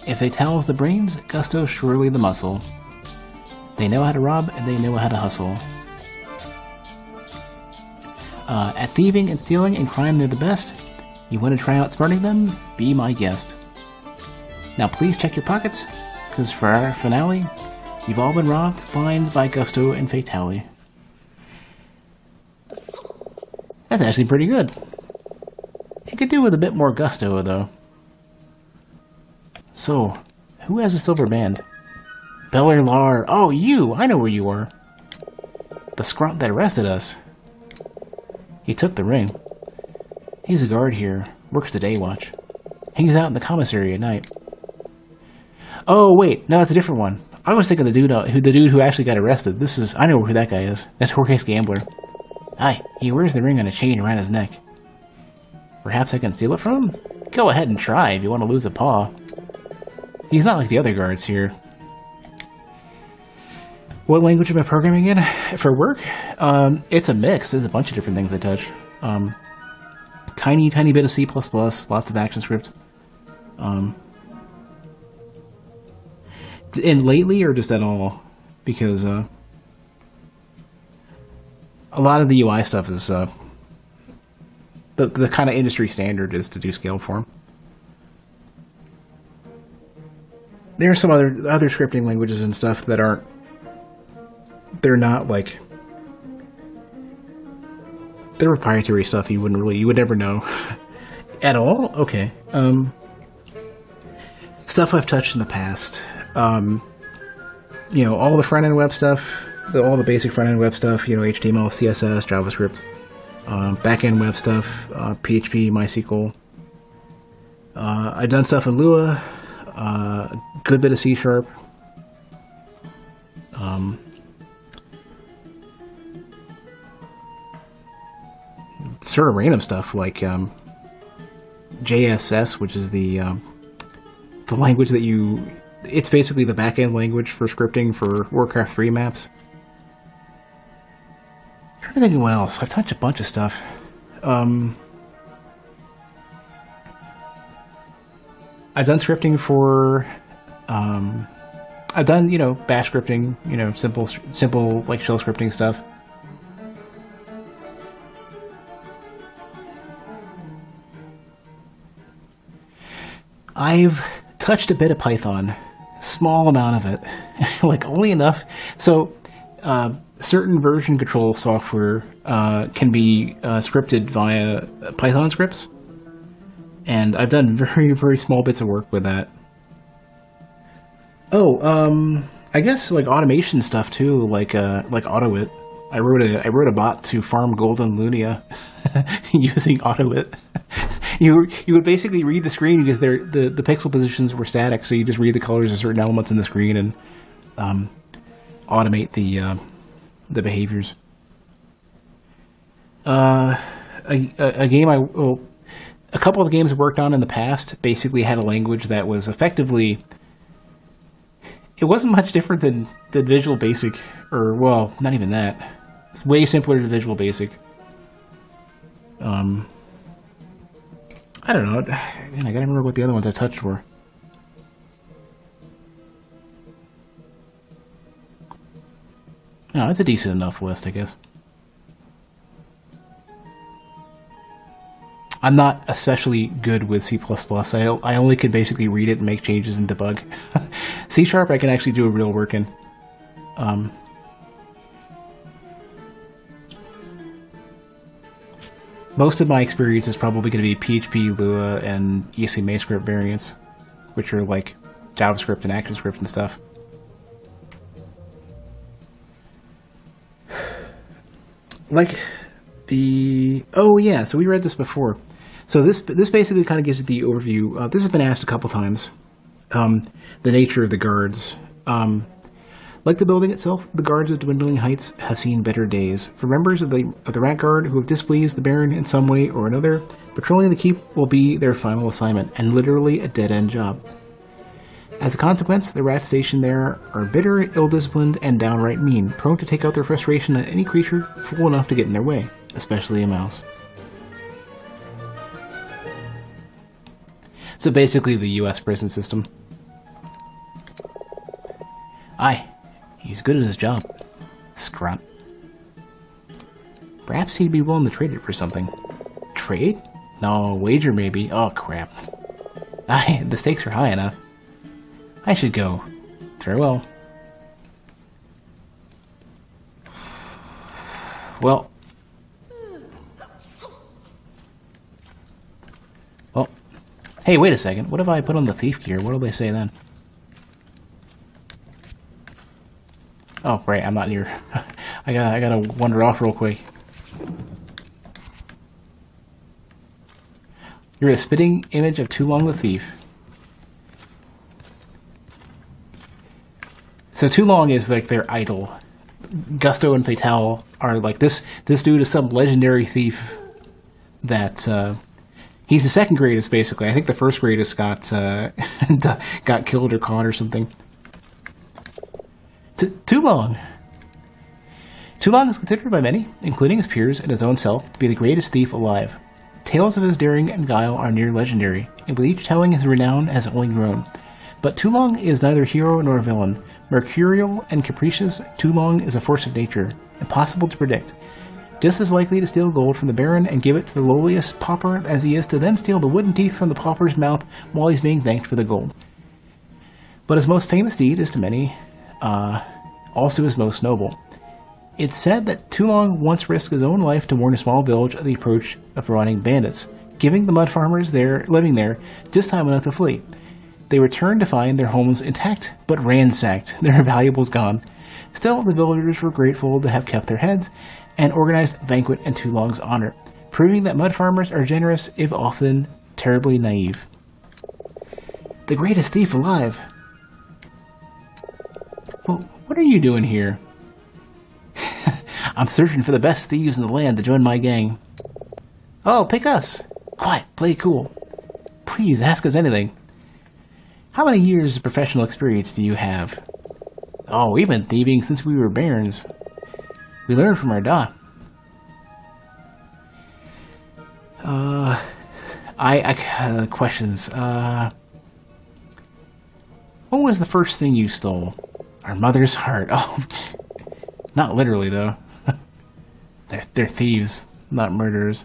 If Fatale's the brains, Gusto's surely the muscle. They know how to rob and they know how to hustle. At thieving and stealing and crime, they're the best. You want to try outsmarting them? Be my guest. Now please check your pockets, because for our finale, you've all been robbed blind by Gusto and Fatale. That's actually pretty good. It could do with a bit more gusto, though. So, who has a silver band? Beller Lar. Oh, you! I know where you are. The scrump that arrested us. He took the ring. He's a guard here. Works the day watch. Hangs out in the commissary at night. Oh, wait. No, that's a different one. I was thinking the dude who actually got arrested. I know who that guy is. Notorious gambler. Aye, he wears the ring on a chain around his neck. Perhaps I can steal it from him? Go ahead and try if you want to lose a paw. He's not like the other guards here. What language am I programming in for work? It's a mix. There's a bunch of different things I touch. Tiny bit of C++, lots of ActionScript. And lately, or just at all? Because a lot of the UI stuff is the kind of industry standard is to do scale form. There are some other scripting languages and stuff that aren't. They're not like. They're proprietary stuff. You would never know at all. Okay. Stuff I've touched in the past. All the front end web stuff, all the basic front end web stuff. HTML, CSS, JavaScript, back end web stuff, PHP, MySQL. I've done stuff in Lua, a good bit of C#. Sort of random stuff like JSS, which is the language that it's basically the back-end language for scripting for Warcraft 3 maps. I'm trying to think of what else. I've touched a bunch of stuff. I've done scripting for I've done, bash scripting, simple like shell scripting stuff. I've touched a bit of Python, small amount of it, like only enough. So, certain version control software can be scripted via Python scripts, and I've done very, very small bits of work with that. Oh, I guess like automation stuff too, like AutoIt. I wrote a bot to farm golden Lunia using AutoIt. You would basically read the screen because the pixel positions were static, so you just read the colors of certain elements in the screen and automate the behaviors. A couple of the games I worked on in the past basically had a language that was effectively. It wasn't much different than Visual Basic, or well, not even that. It's way simpler than Visual Basic. I don't know. Man, I gotta remember what the other ones I touched were. No, it's a decent enough list, I guess. I'm not especially good with C++. I only can basically read it and make changes and debug. C# I can actually do a real work in. Most of my experience is probably going to be PHP, Lua, and ECMAScript variants, which are like JavaScript and ActionScript and stuff. Like oh yeah, so we read this before. So this basically kind of gives you the overview. This has been asked a couple times. The nature of the guards. Like the building itself, the guards of Dwindling Heights have seen better days. For members of the Rat Guard who have displeased the Baron in some way or another, patrolling the keep will be their final assignment, and literally a dead-end job. As a consequence, the rats stationed there are bitter, ill-disciplined, and downright mean, prone to take out their frustration on any creature fool enough to get in their way, especially a mouse. So basically the US prison system. Aye, he's good at his job. Scrunt. Perhaps he'd be willing to trade it for something. Trade? No, wager maybe. Oh, crap. Aye, the stakes are high enough. I should go. Farewell. Well. Hey, wait a second. What if I put on the thief gear? What do they say then? Oh, right. I'm not near. I gotta wander off real quick. You're a spitting image of Too Long the Thief. So Too Long is like their idol. Gusto and Patel are like this dude is some legendary thief that he's the second greatest basically. I think the first greatest got killed or caught or something. Too Long. Too Long is considered by many, including his peers and his own self, to be the greatest thief alive. Tales of his daring and guile are near legendary, and with each telling his renown has only grown. But Too Long is neither hero nor villain. Mercurial and capricious, Too Long is a force of nature, impossible to predict. Just as likely to steal gold from the Baron and give it to the lowliest pauper as he is to then steal the wooden teeth from the pauper's mouth while he's being thanked for the gold. But his most famous deed is to many, also his most noble. It's said that Too Long once risked his own life to warn a small village of the approach of marauding bandits, giving the mud farmers there living there just time enough to flee. They returned to find their homes intact, but ransacked, their valuables gone. Still, the villagers were grateful to have kept their heads, and organized a banquet in Too Long's honor, proving that mud farmers are generous, if often terribly naive. The greatest thief alive. Well, what are you doing here? I'm searching for the best thieves in the land to join my gang. Oh, pick us. Quiet, play cool. Please, ask us anything. How many years of professional experience do you have? Oh, we've been thieving since we were barons. We learned from our da. Questions. What was the first thing you stole? Our mother's heart. Oh, not literally though. They're thieves, not murderers.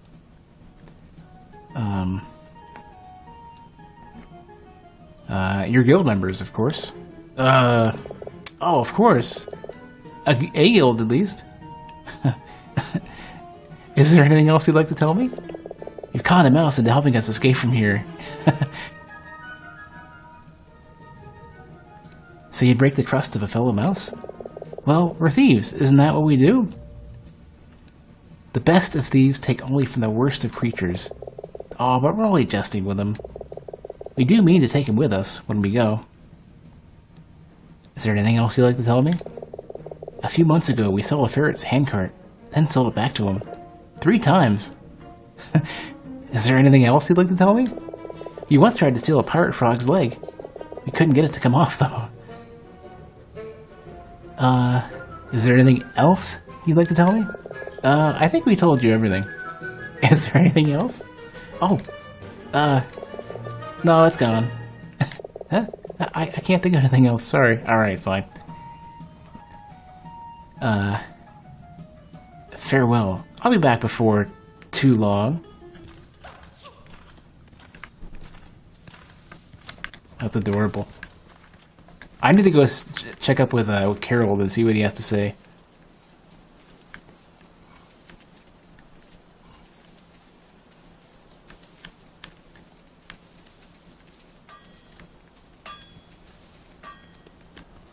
Your guild members, of course. Oh, of course. A guild, at least. Is there anything else you'd like to tell me? You've conned a mouse into helping us escape from here. So you'd break the trust of a fellow mouse? Well, we're thieves. Isn't that what we do? The best of thieves take only from the worst of creatures. Oh, but we're only jesting with them. We do mean to take him with us when we go. Is there anything else you'd like to tell me? A few months ago, we sold a ferret's handcart, then sold it back to him. 3 times. Is there anything else you'd like to tell me? You once tried to steal a pirate frog's leg. We couldn't get it to come off, though. Is there anything else you'd like to tell me? I think we told you everything. Is there anything else? Oh, no, it's gone. Huh? I can't think of anything else, sorry. Alright, fine. Farewell. I'll be back before too long. That's adorable. I need to go check up with Carol and see what he has to say.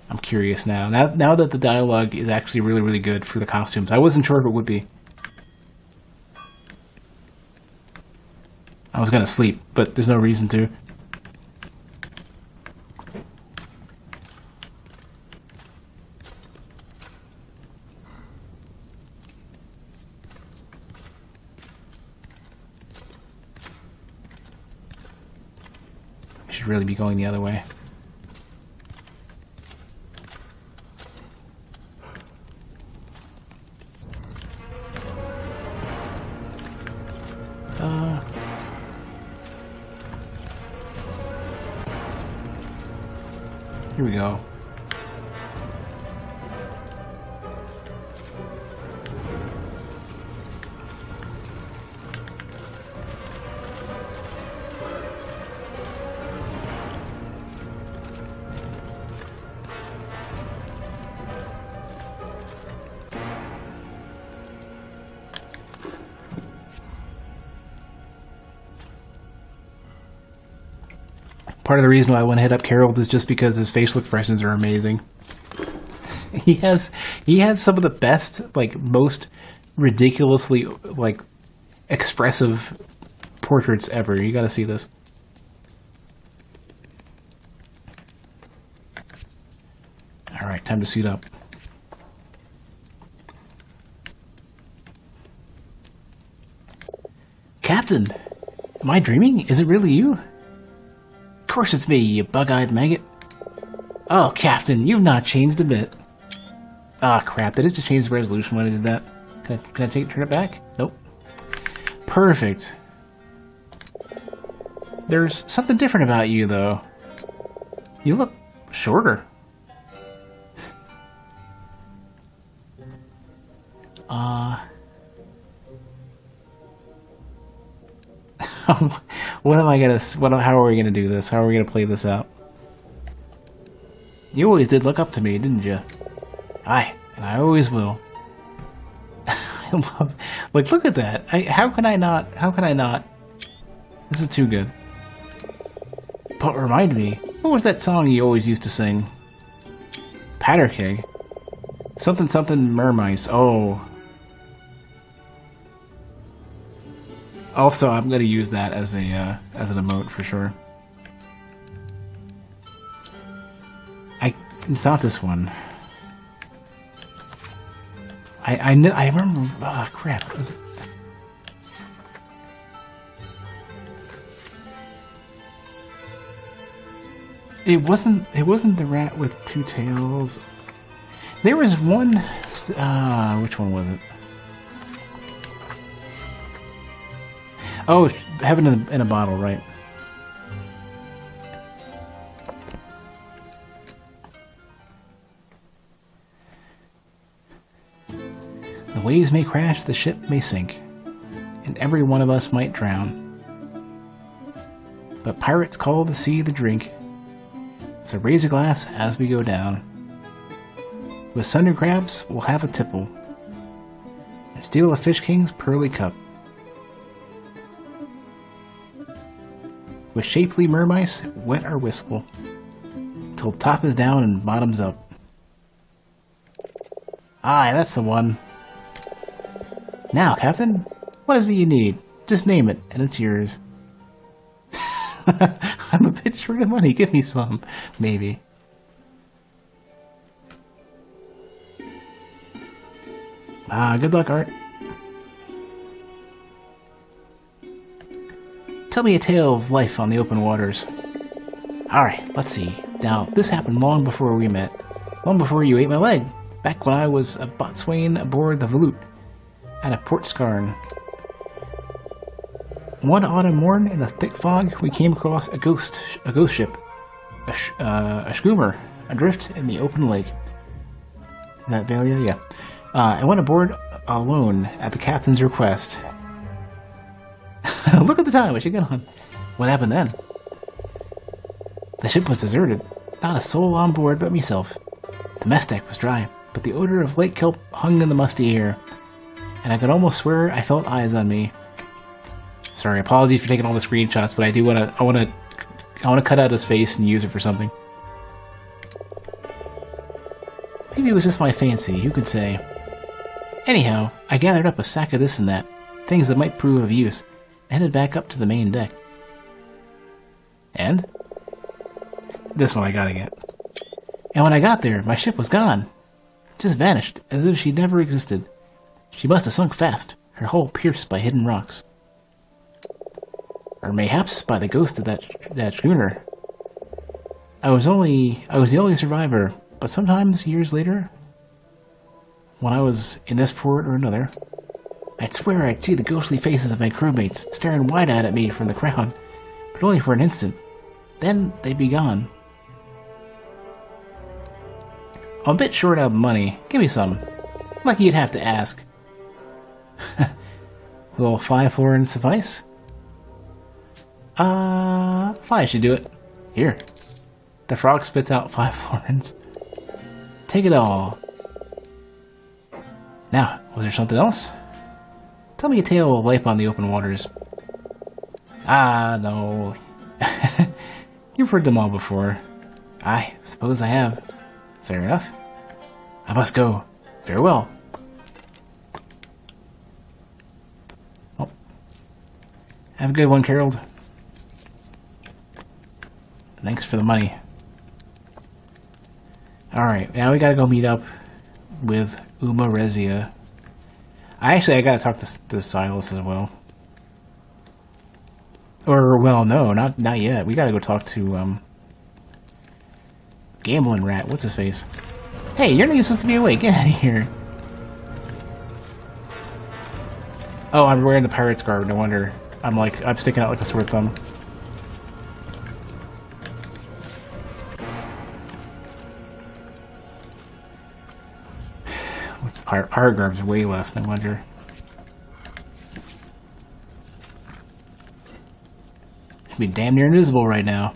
I'm curious now. Now that the dialogue is actually really, really good for the costumes. I wasn't sure if it would be. I was gonna sleep, but there's no reason to. should really be going the other way. Here we go. Part of the reason why I want to hit up Carol is just because his facial expressions are amazing. He has some of the best, like, most ridiculously, like, expressive portraits ever. You gotta see this. Alright, time to suit up. Captain! Am I dreaming? Is it really you? Of course it's me, you bug-eyed maggot. Oh, Captain, you've not changed a bit. Ah, crap, did it just change the resolution when I did that? Can I turn it back? Nope. Perfect. There's something different about you, though. You look shorter. How are we gonna do this? How are we gonna play this out? You always did look up to me, didn't you? Aye, and I always will. I love, like, look at that. How can I not? This is too good. But remind me, what was that song you always used to sing? Patterkeg. Something mermice. Oh. Also, I'm gonna use that as an emote for sure. It's not this one. I remember. Oh crap! Was it? It wasn't the rat with two tails. There was one. Which one was it? Oh, Heaven in a Bottle, right? The waves may crash, the ship may sink, and every one of us might drown. But pirates call the sea the drink, so raise a glass as we go down. With Thunder Crabs, we'll have a tipple, and steal a Fish King's pearly cup. With shapely mermice, wet our whistle, till top is down and bottom's up. Aye, that's the one. Now, Captain, what is it you need? Just name it, and it's yours. I'm a bit short of money, give me some. Maybe. Good luck, Art. Tell me a tale of life on the open waters. Alright, let's see. Now, this happened long before we met. Long before you ate my leg. Back when I was a boatswain aboard the Volute at a port scarn. One autumn morn in the thick fog, we came across a ghost ship. A schooner, adrift in the open lake. Is that Valia? Yeah. I went aboard alone at the captain's request. Look at the time, we should get on. What happened then? The ship was deserted. Not a soul on board but myself. The mess deck was dry, but the odor of lake kelp hung in the musty air, and I could almost swear I felt eyes on me. Sorry, apologies for taking all the screenshots, but I want to cut out his face and use it for something. Maybe it was just my fancy, who could say? Anyhow, I gathered up a sack of this and that, things that might prove of use, and headed back up to the main deck. And? This one I gotta get. And when I got there, my ship was gone. Just vanished, as if she'd never existed. She must have sunk fast, her hull pierced by hidden rocks. Or mayhaps by the ghost of that schooner. I was the only survivor, but sometimes, years later, when I was in this port or another, I'd swear I'd see the ghostly faces of my crewmates staring wide-eyed at me from the crowd, but only for an instant. Then they'd be gone. I'm a bit short of money. Give me some. Like you'd have to ask. Will 5 florins suffice? 5 should do it. Here. The frog spits out 5 florins. Take it all. Now, was there something else? Tell me a tale of life on the open waters. Ah, no. You've heard them all before. I suppose I have. Fair enough. I must go. Farewell. Oh. Have a good one, Carol. Thanks for the money. Alright, now we gotta go meet up with Uma Rezia. I gotta talk to Silas as well. Or, well, no, not yet. We gotta go talk to, Gambling Rat. What's his face? Hey, you're not even supposed to be awake. Get out of here. Oh, I'm wearing the pirate's garb. No wonder. I'm sticking out like a sore thumb. What's pirate garb's way less, no wonder. Should be damn near invisible right now.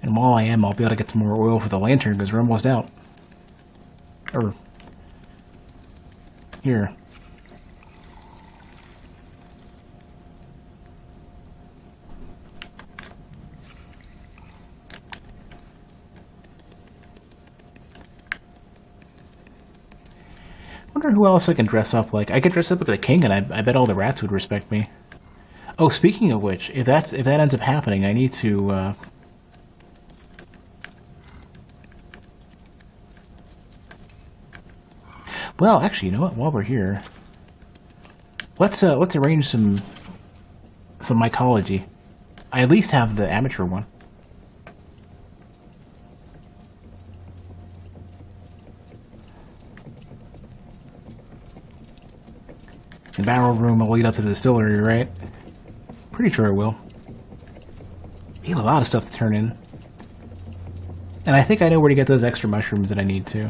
And while I am, I'll be able to get some more oil for the lantern because we're almost out. Or here. I wonder who else I can dress up like. I could dress up like a king, and I bet all the rats would respect me. Oh, speaking of which, if that ends up happening, I need to. Well, actually, you know what? While we're here, let's arrange some mycology. I at least have the amateur one. The barrel room will lead up to the distillery, right? Pretty sure it will. We have a lot of stuff to turn in. And I think I know where to get those extra mushrooms that I need to.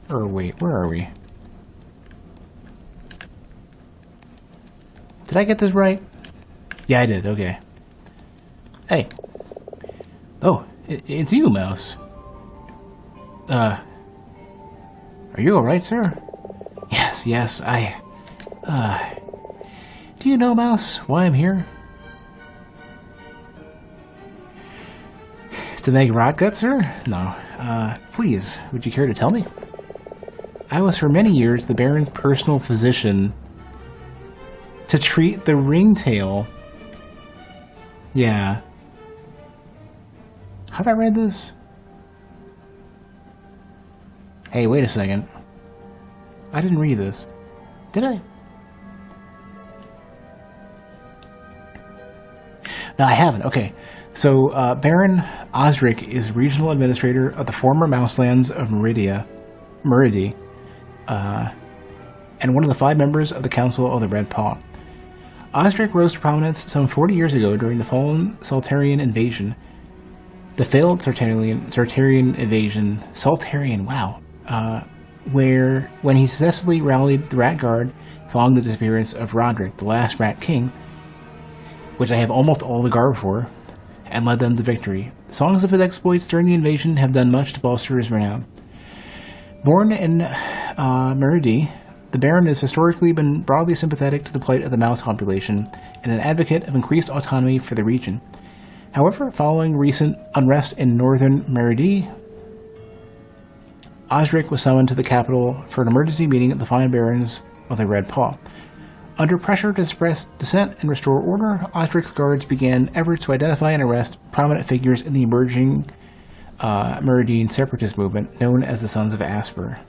Or wait, where are we? Did I get this right? Yeah, I did, okay. Hey. Oh, it's you, Mouse. Are you alright, sir? Yes, do you know, Mouse, why I'm here? To make rot gut, sir? No. Please, would you care to tell me? I was for many years the Baron's personal physician to treat the ringtail. Yeah. Have I read this? Hey, wait a second. I didn't read this. Did I? No, I haven't. Okay. So, Baron Osric is regional administrator of the former Mouselands of Meridi, and one of the 5 members of the Council of the Red Paw. Osric rose to prominence some 40 years ago during the fallen Saltarian invasion. The failed Saltarian invasion, wow, when he successfully rallied the Rat Guard following the disappearance of Roderick, the last Rat King, which I have almost all the garb for, and led them to victory. Songs of his exploits during the invasion have done much to bolster his renown. Born in Meridi, the Baron has historically been broadly sympathetic to the plight of the mouse population and an advocate of increased autonomy for the region. However, following recent unrest in northern Meridi, Osric was summoned to the capital for an emergency meeting of the Fine Barons of the Red Paw. Under pressure to suppress dissent and restore order, Osric's guards began efforts to identify and arrest prominent figures in the emerging Meridian separatist movement known as the Sons of Asper.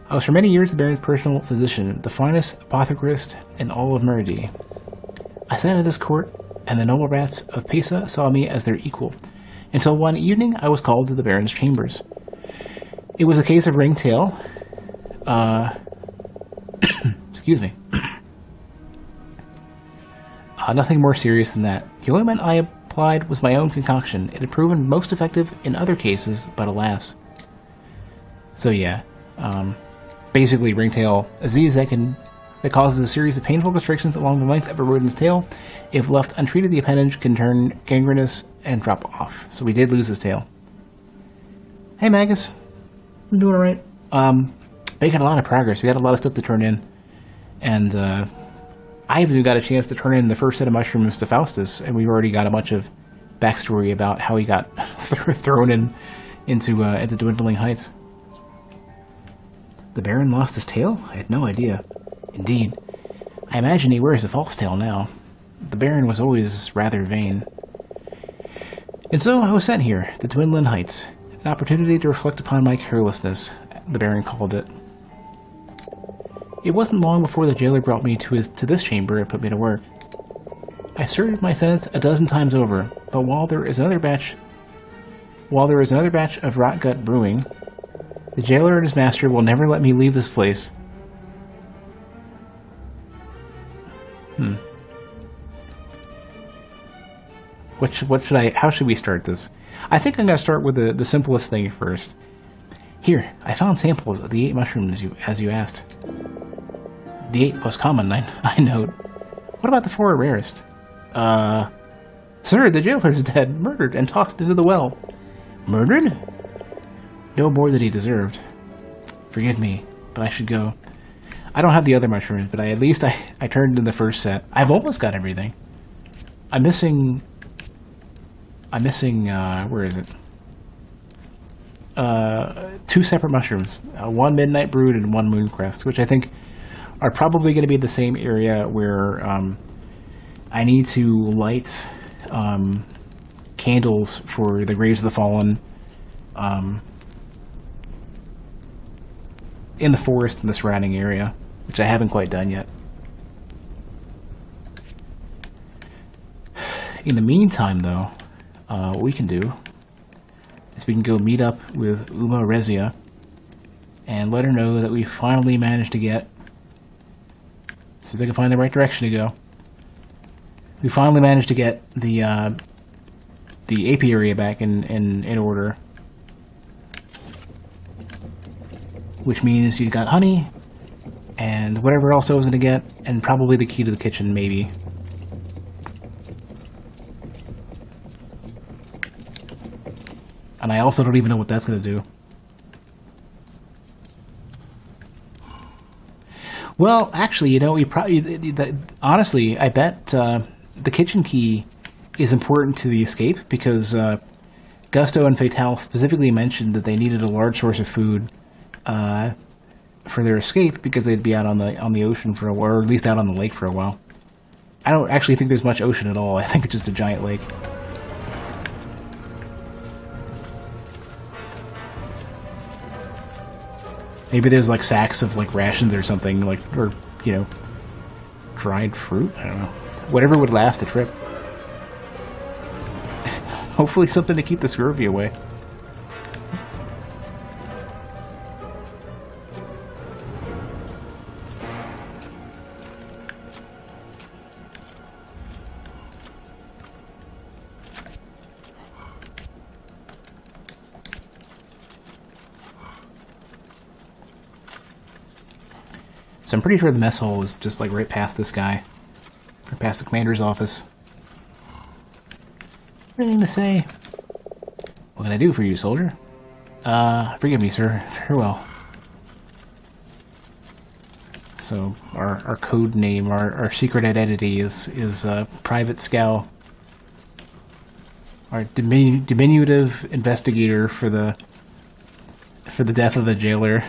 I was for many years the Baron's personal physician, the finest apothecarist in all of Meridi. I sat at his court, and the noble rats of Pesa saw me as their equal, until one evening I was called to the Baron's chambers. It was a case of ringtail. Excuse me. Nothing more serious than that. The ointment I applied was my own concoction. It had proven most effective in other cases, but alas. So yeah, basically ringtail, a disease that causes a series of painful constrictions along the length of a rodent's tail. If left untreated, the appendage can turn gangrenous and drop off. So we did lose his tail. Hey Magus, I'm doing alright. Making a lot of progress. We had a lot of stuff to turn in. And I haven't even got a chance to turn in the first set of mushrooms to Faustus, and we've already got a bunch of backstory about how he got thrown into Dwindling Heights. The Baron lost his tail? I had no idea. Indeed. I imagine he wears a false tail now. The Baron was always rather vain. And so I was sent here, to Dwindling Heights. An opportunity to reflect upon my carelessness, the Baron called it. It wasn't long before the jailer brought me to this chamber and put me to work. I served my sentence a dozen times over, but while there is another batch of rot gut brewing, the jailer and his master will never let me leave this place. How should we start this? I think I'm going to start with the simplest thing first. Here, I found samples of the 8 mushrooms as you asked. The 8 most common, I note. What about the 4 rarest? Sir, the jailer is dead, murdered, and tossed into the well. Murdered? No more than he deserved. Forgive me, but I should go. I don't have the other mushrooms, but at least I turned in the first set. I've almost got everything. I'm missing, where is it? 2 separate mushrooms. 1 Midnight Brood and 1 Mooncrest, which I think are probably going to be the same area where I need to light candles for the Graves of the Fallen in the forest in the surrounding area, which I haven't quite done yet. In the meantime, though, what we can do is we can go meet up with Uma Rezia and let her know that we finally managed to get, since I can find the right direction to go, we finally managed to get the apiary back in order. Which means you've got honey, and whatever else I was going to get, and probably the key to the kitchen, maybe. And I also don't even know what that's going to do. Well, actually, you know, we probably... honestly, I bet the kitchen key is important to the escape, because Gusto and Fatale specifically mentioned that they needed a large source of food for their escape, because they'd be out on the ocean for a while, or at least out on the lake for a while. I don't actually think there's much ocean at all. I think it's just a giant lake. Maybe there's like sacks of like rations or something, like, or, you know, dried fruit? I don't know. Whatever would last the trip. Hopefully something to keep the scurvy away. So I'm pretty sure the mess hall is just like right past this guy. Or past the commander's office. Anything to say? What can I do for you, soldier? Forgive me, sir. Farewell. So our code name, our secret identity is Private Scow. Our diminutive investigator for the death of the jailer.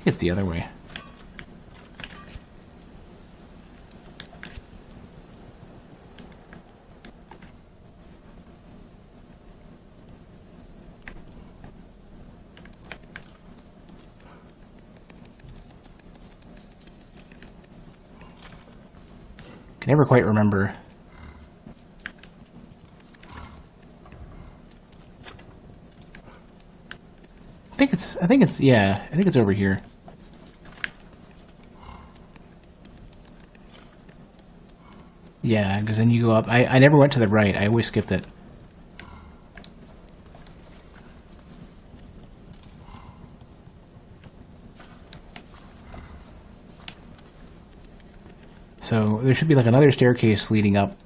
It's the other way. never quite remember. I think it's over here. Yeah, because then you go up. I never went to the right. I always skipped it. So there should be like another staircase leading up.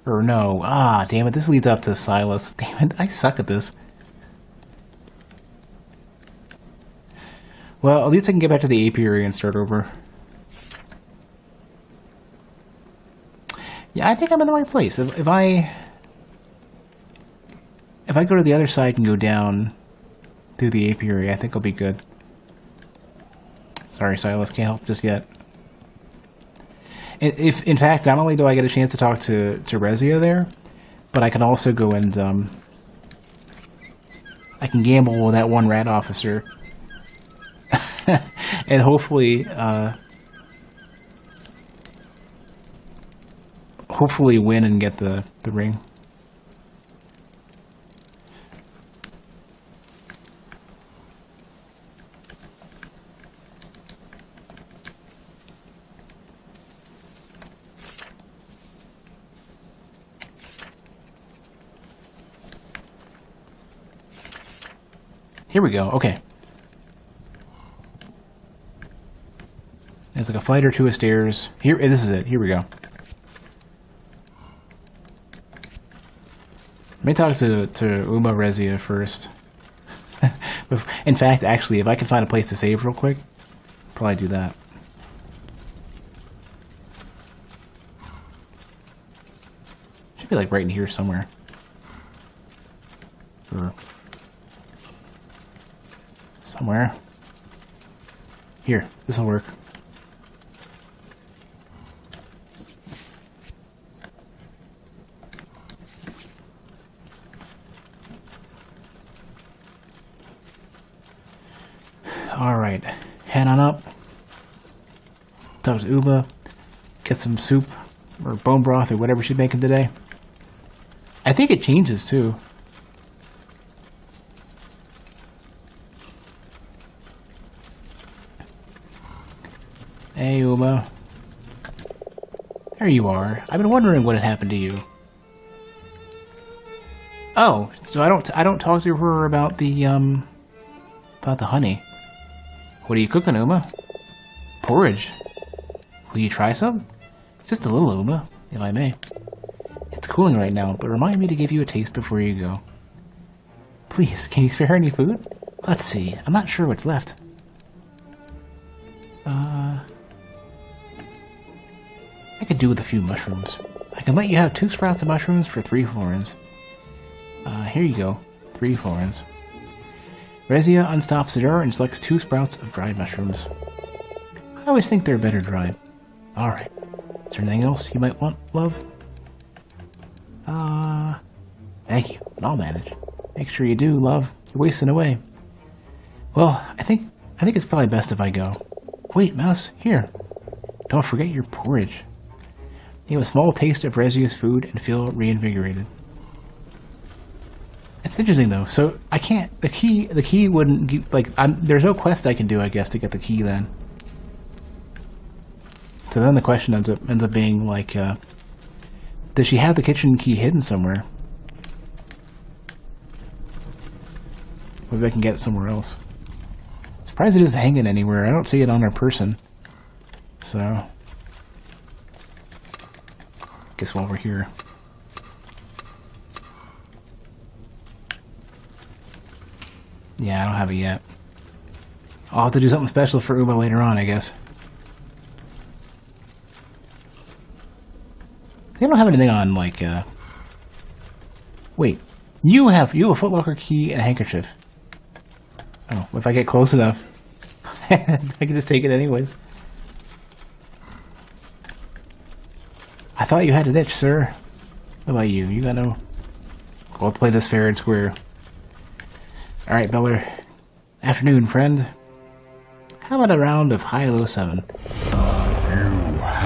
Or no. Ah, damn it. This leads up to Silas. Damn it. I suck at this. Well, at least I can get back to the apiary and start over. Yeah, I think I'm in the right place. If I go to the other side and go down through the apiary, I think I'll be good. Sorry, Silas, can't help just yet. If, in fact, not only do I get a chance to talk to Rezia there, but I can also go and, I can gamble with that one rat officer. And hopefully win and get the ring. Here we go. Okay. There's like a flight or two of stairs. Here, this is it. Here we go. Let me talk to Uma Rezia first. In fact, actually, if I can find a place to save real quick, I'll probably do that. Should be like right in here somewhere. Or somewhere. Here, this'll work. Alright, head on up. Talk to Uba. Get some soup or bone broth or whatever she's making today. I think it changes too. Hey, Uma. There you are. I've been wondering what had happened to you. Oh, so I don't talk to her about the honey. What are you cooking, Uma? Porridge. Will you try some? Just a little, Uma, if I may. It's cooling right now, but remind me to give you a taste before you go. Please, can you spare any food? Let's see. I'm not sure what's left. I could do with a few mushrooms. I can let you have 2 sprouts of mushrooms for 3 florins. Here you go. 3 florins. Rezia unstops the jar and selects 2 sprouts of dried mushrooms. I always think they're better dried. Alright. Is there anything else you might want, love? Thank you. I'll manage. Make sure you do, love. You're wasting away. Well, I think it's probably best if I go. Wait, Mouse, here. Don't forget your porridge. You have a small taste of Rezia's food and feel reinvigorated. It's interesting though. So I can't. The key wouldn't like. There's no quest I can do, I guess, to get the key then. So then the question ends up being like, does she have the kitchen key hidden somewhere? Maybe I can get it somewhere else. Surprised it isn't hanging anywhere. I don't see it on her person. So, guess while we're here. Yeah, I don't have it yet. I'll have to do something special for Uba later on, I guess. They don't have anything on, like, Wait. You have a footlocker key and a handkerchief. Oh, if I get close enough, I can just take it anyways. I thought you had an itch, sir. What about you? You got no... Go play this fair and square. Alright, Beller. Afternoon, friend. How about a round of high-low 7?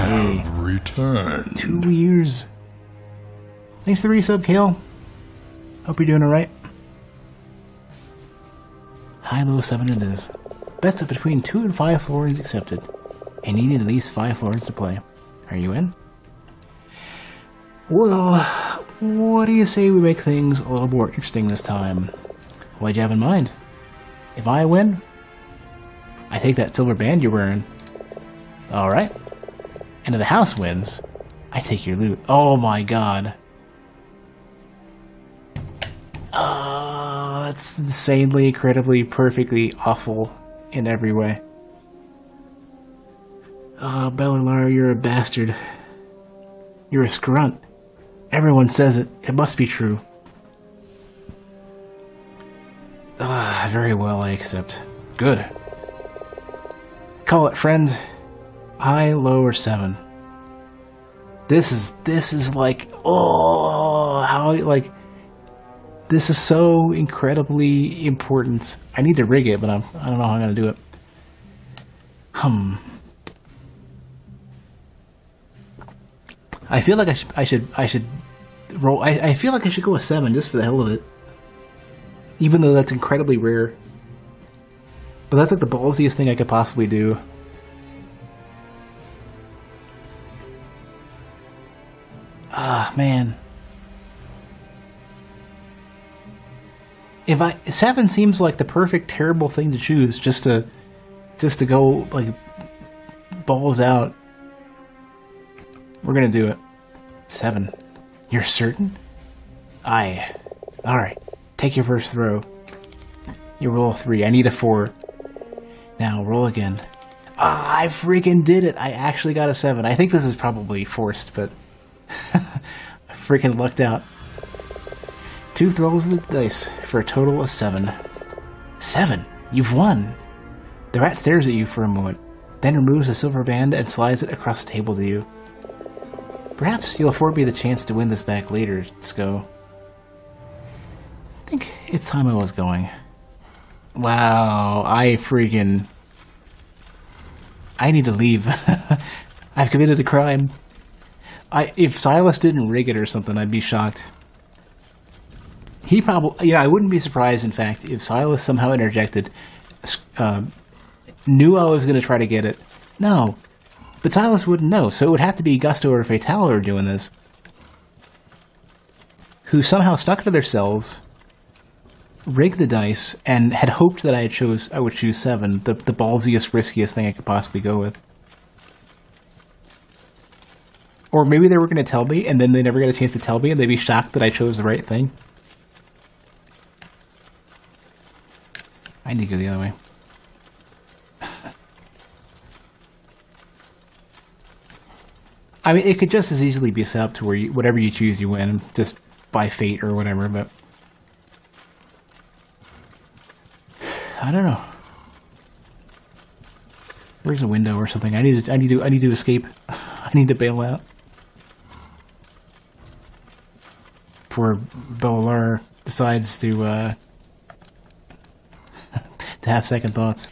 have returned. 2 years. Thanks for the resub, Kale. Hope you're doing alright. High, low, 7 it is. Best of between 2 and 5 floorings accepted. And needed at least 5 floorings to play. Are you in? Well, what do you say we make things a little more interesting this time? What'd you have in mind? If I win, I take that silver band you're wearing. Alright. And if the house wins, I take your loot. Oh my god. That's insanely, incredibly, perfectly awful in every way. Bellar, you're a bastard. You're a scrunt. Everyone says it. It must be true. Very well, I accept. Good. Call it, friend. High, low, or 7. This is like, oh, how, like, this is so incredibly important. I need to rig it, but I don't know how I'm gonna do it. I feel like I should roll. I feel like I should go a 7 just for the hell of it. Even though that's incredibly rare. But that's like the ballsiest thing I could possibly do. Man. If 7 seems like the perfect terrible thing to choose just to go like balls out. We're gonna do it. 7. You're certain? Alright. Take your first throw. You roll 3. I need a 4. Now roll again. I freaking did it! I actually got a 7. I think this is probably forced, but I freaking lucked out. 2 throws of the dice for a total of 7. 7! You've won! The rat stares at you for a moment, then removes the silver band and slides it across the table to you. Perhaps you'll afford me the chance to win this back later, Sko. I think it's time I was going. Wow, I need to leave. I've committed a crime. If Silas didn't rig it or something, I'd be shocked. He probably... I wouldn't be surprised, in fact, if Silas somehow interjected, knew I was going to try to get it. No. But Silas wouldn't know, so it would have to be Gusto or Fatale who are doing this. Who somehow stuck to their cells, rigged the dice, and had hoped that I would choose 7, the ballsiest, riskiest thing I could possibly go with. Or maybe they were going to tell me, and then they never got a chance to tell me, and they'd be shocked that I chose the right thing. I need to go the other way. I mean, it could just as easily be set up to where whatever you choose, you win, just by fate or whatever. But I don't know. Where's a window or something? I need to escape. I need to bail out before Bellar decides to have second thoughts.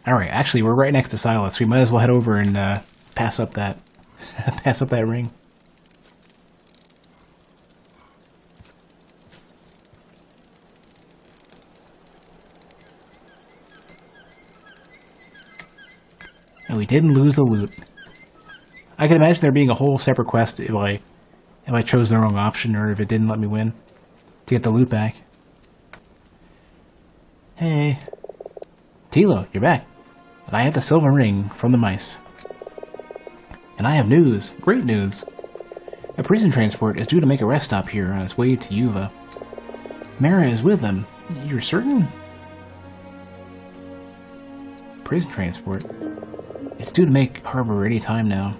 Alright, actually, we're right next to Silas. We might as well head over and pass up that ring. And we didn't lose the loot. I can imagine there being a whole separate quest if I chose the wrong option or if it didn't let me win to get the loot back. Hey. Tilo, you're back. And I have the silver ring from the mice. And I have news. Great news. A prison transport is due to make a rest stop here on its way to Yuva. Mara is with them. You're certain? Prison transport? It's due to make harbor any time now.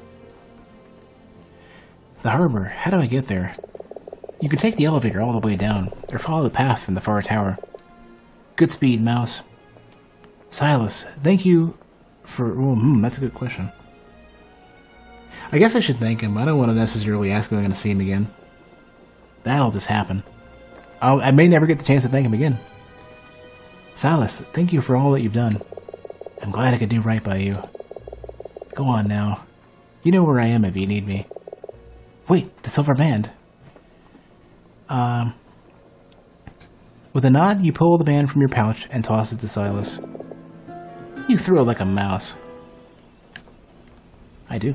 The harbor, how do I get there? You can take the elevator all the way down, or follow the path from the far tower. Good speed, Mouse. Silas, thank you for... that's a good question. I guess I should thank him, but I don't want to necessarily ask if I'm going to see him again. That'll just happen. I may never get the chance to thank him again. Silas, thank you for all that you've done. I'm glad I could do right by you. Go on now. You know where I am if you need me. Wait, the silver band. With a nod, you pull the band from your pouch and toss it to Silas. You throw it like a mouse. I do.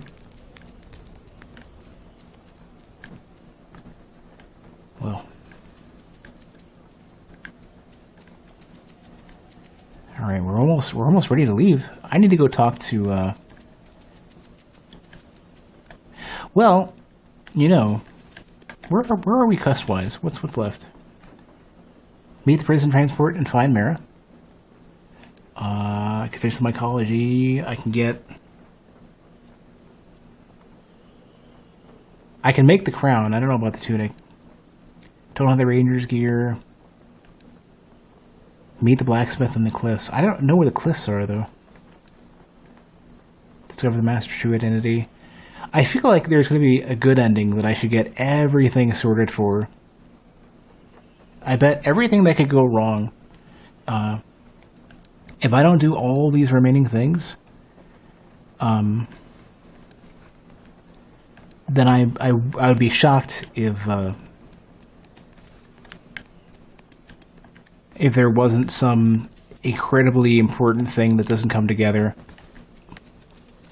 Well. Alright, we're almost ready to leave. I need to go talk to, well, you know, where are we quest-wise? What's left? Meet the prison transport and find Mara. I can finish the mycology. I can make the crown. I don't know about the tunic. Don't have the ranger's gear. Meet the blacksmith in the cliffs. I don't know where the cliffs are, though. Discover the master's true identity. I feel like there's going to be a good ending that I should get everything sorted for. I bet everything that could go wrong, if I don't do all these remaining things, then I would be shocked if there wasn't some incredibly important thing that doesn't come together.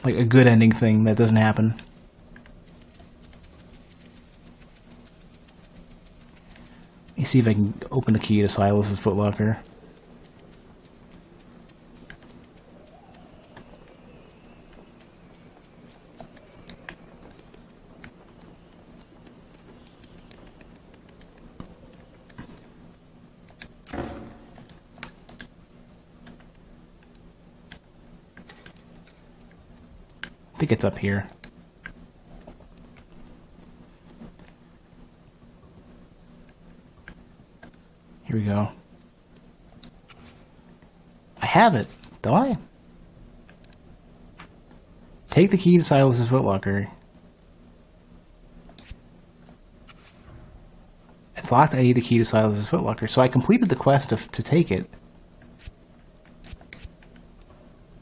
Like a good ending thing that doesn't happen. Let me see if I can open the key to Silas's footlocker. I think it's up here. Here we go. I have it, don't I? Take the key to Silas's footlocker. It's locked. I need the key to Silas's footlocker. So I completed the quest to take it.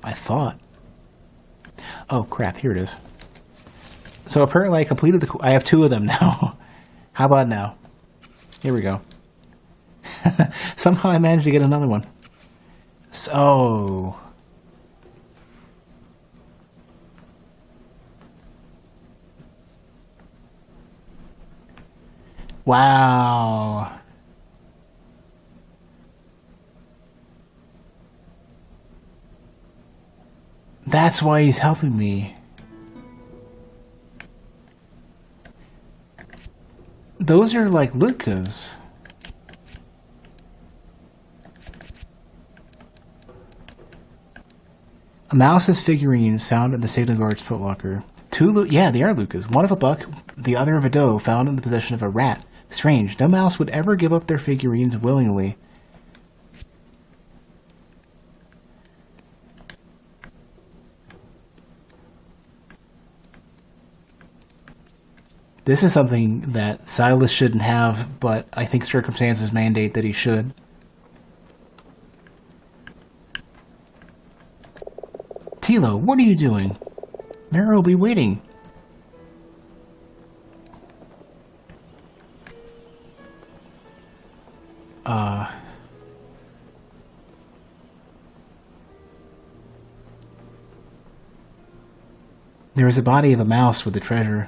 I thought. Oh crap! Here it is. So apparently I completed the. I have 2 of them now. How about now? Here we go. Somehow I managed to get another one. So. Wow. That's why he's helping me. Those are like Luca's. A mouse's figurine is found in the Signal Guard's footlocker. 2 yeah, they are Luca's. One of a buck, the other of a doe, found in the possession of a rat. Strange, no mouse would ever give up their figurines willingly. This is something that Silas shouldn't have, but I think circumstances mandate that he should. Tilo, what are you doing? Mara will be waiting. There is a body of a mouse with the treasure.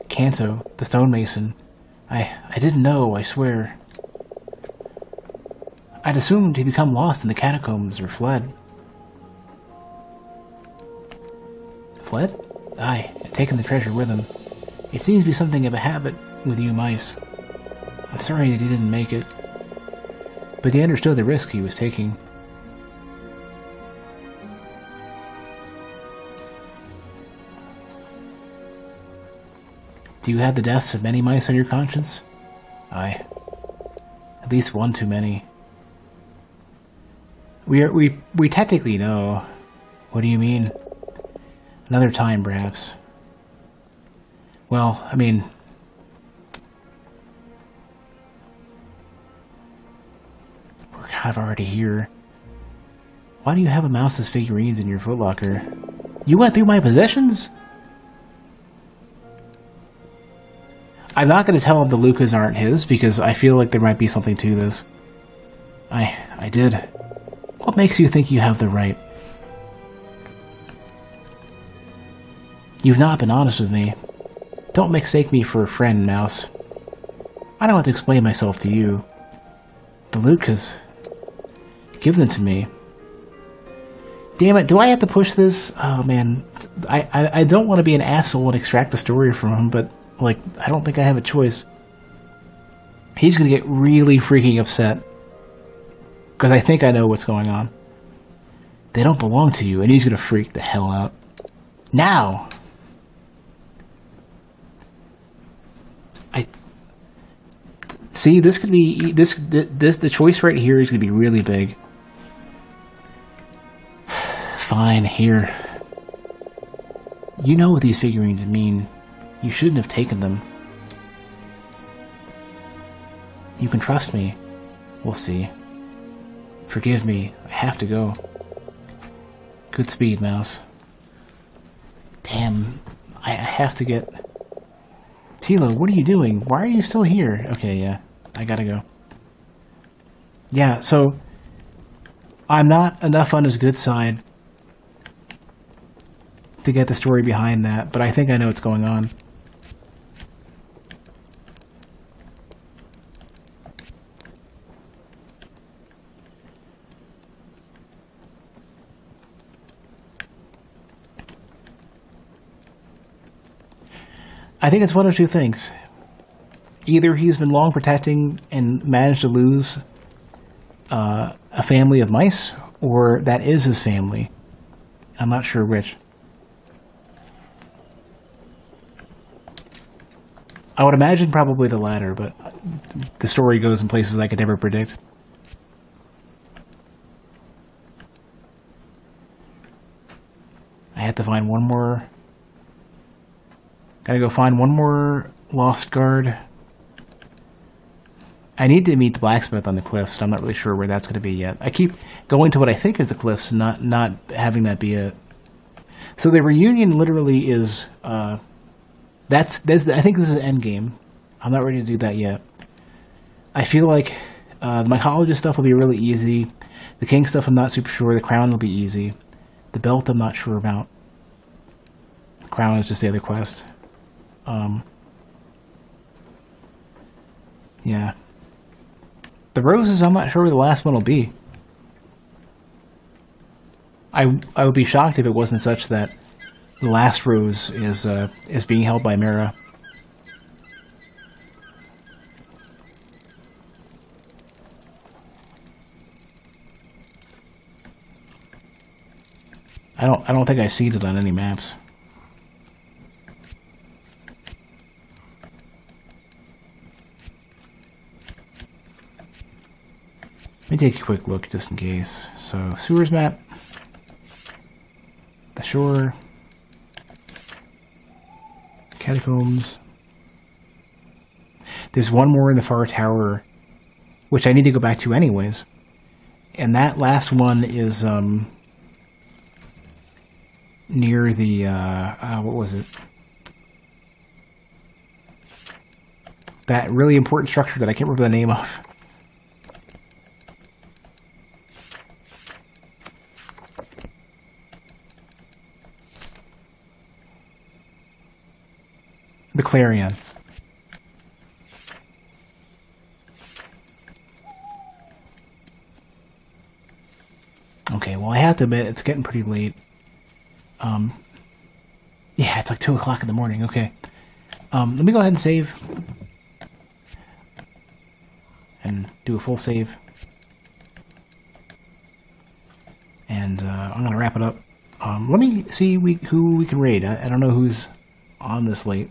Kanto, the stonemason. I didn't know, I swear. I'd assumed he'd become lost in the catacombs or fled. Fled? Aye, and taken the treasure with him. It seems to be something of a habit with you mice. I'm sorry that he didn't make it. But he understood the risk he was taking. Do you have the deaths of many mice on your conscience? Aye. At least one too many. We technically know. What do you mean? Another time, perhaps. Well, I mean, kind of already here. Why do you have a mouse's figurines in your footlocker? You went through my possessions? I'm not going to tell him the Lucas aren't his, because I feel like there might be something to this. I did. What makes you think you have the right? You've not been honest with me. Don't mistake me for a friend, Mouse. I don't have to explain myself to you. The Lucas. Give them to me. Damn it, do I have to push this? Oh man, I don't want to be an asshole and extract the story from him, but, like, I don't think I have a choice. He's gonna get really freaking upset. Because I think I know what's going on. They don't belong to you, and he's gonna freak the hell out. Now! See, this could be... The choice right here is gonna be really big. Fine, here. You know what these figurines mean. You shouldn't have taken them. You can trust me. We'll see. Forgive me. I have to go. Good speed, Mouse. Damn. I have to get... Tilo, what are you doing? Why are you still here? Okay, yeah. I gotta go. Yeah, so... I'm not enough on his good side to get the story behind that, but I think I know what's going on. I think it's one of two things. Either he's been long protecting and managed to lose a family of mice, or that is his family. I'm not sure which. I would imagine probably the latter, but the story goes in places I could never predict. I have to find one more... Gotta go find one more lost guard. I need to meet the blacksmith on the cliffs, and I'm not really sure where that's going to be yet. I keep going to what I think is the cliffs, and not having that be it. So the reunion literally is... I think this is an end game. I'm not ready to do that yet. I feel like the mycologist stuff will be really easy. The king stuff I'm not super sure. The crown will be easy. The belt I'm not sure about. The crown is just the other quest. Yeah. The roses, I'm not sure where the last one will be. I would be shocked if it wasn't such that the last rose is being held by Mira. I don't think I see it on any maps. Let me take a quick look just in case. So, sewers map. The shore. Catacombs. There's one more in the far tower, which I need to go back to anyways. And that last one is, near the, what was it? That really important structure that I can't remember the name of. The Clarion. Okay, well, I have to admit, it's getting pretty late. Yeah, it's like 2 o'clock in the morning. Okay. Let me go ahead and save. And do a full save. And I'm going to wrap it up. Let me see who we can raid. I don't know who's on this late.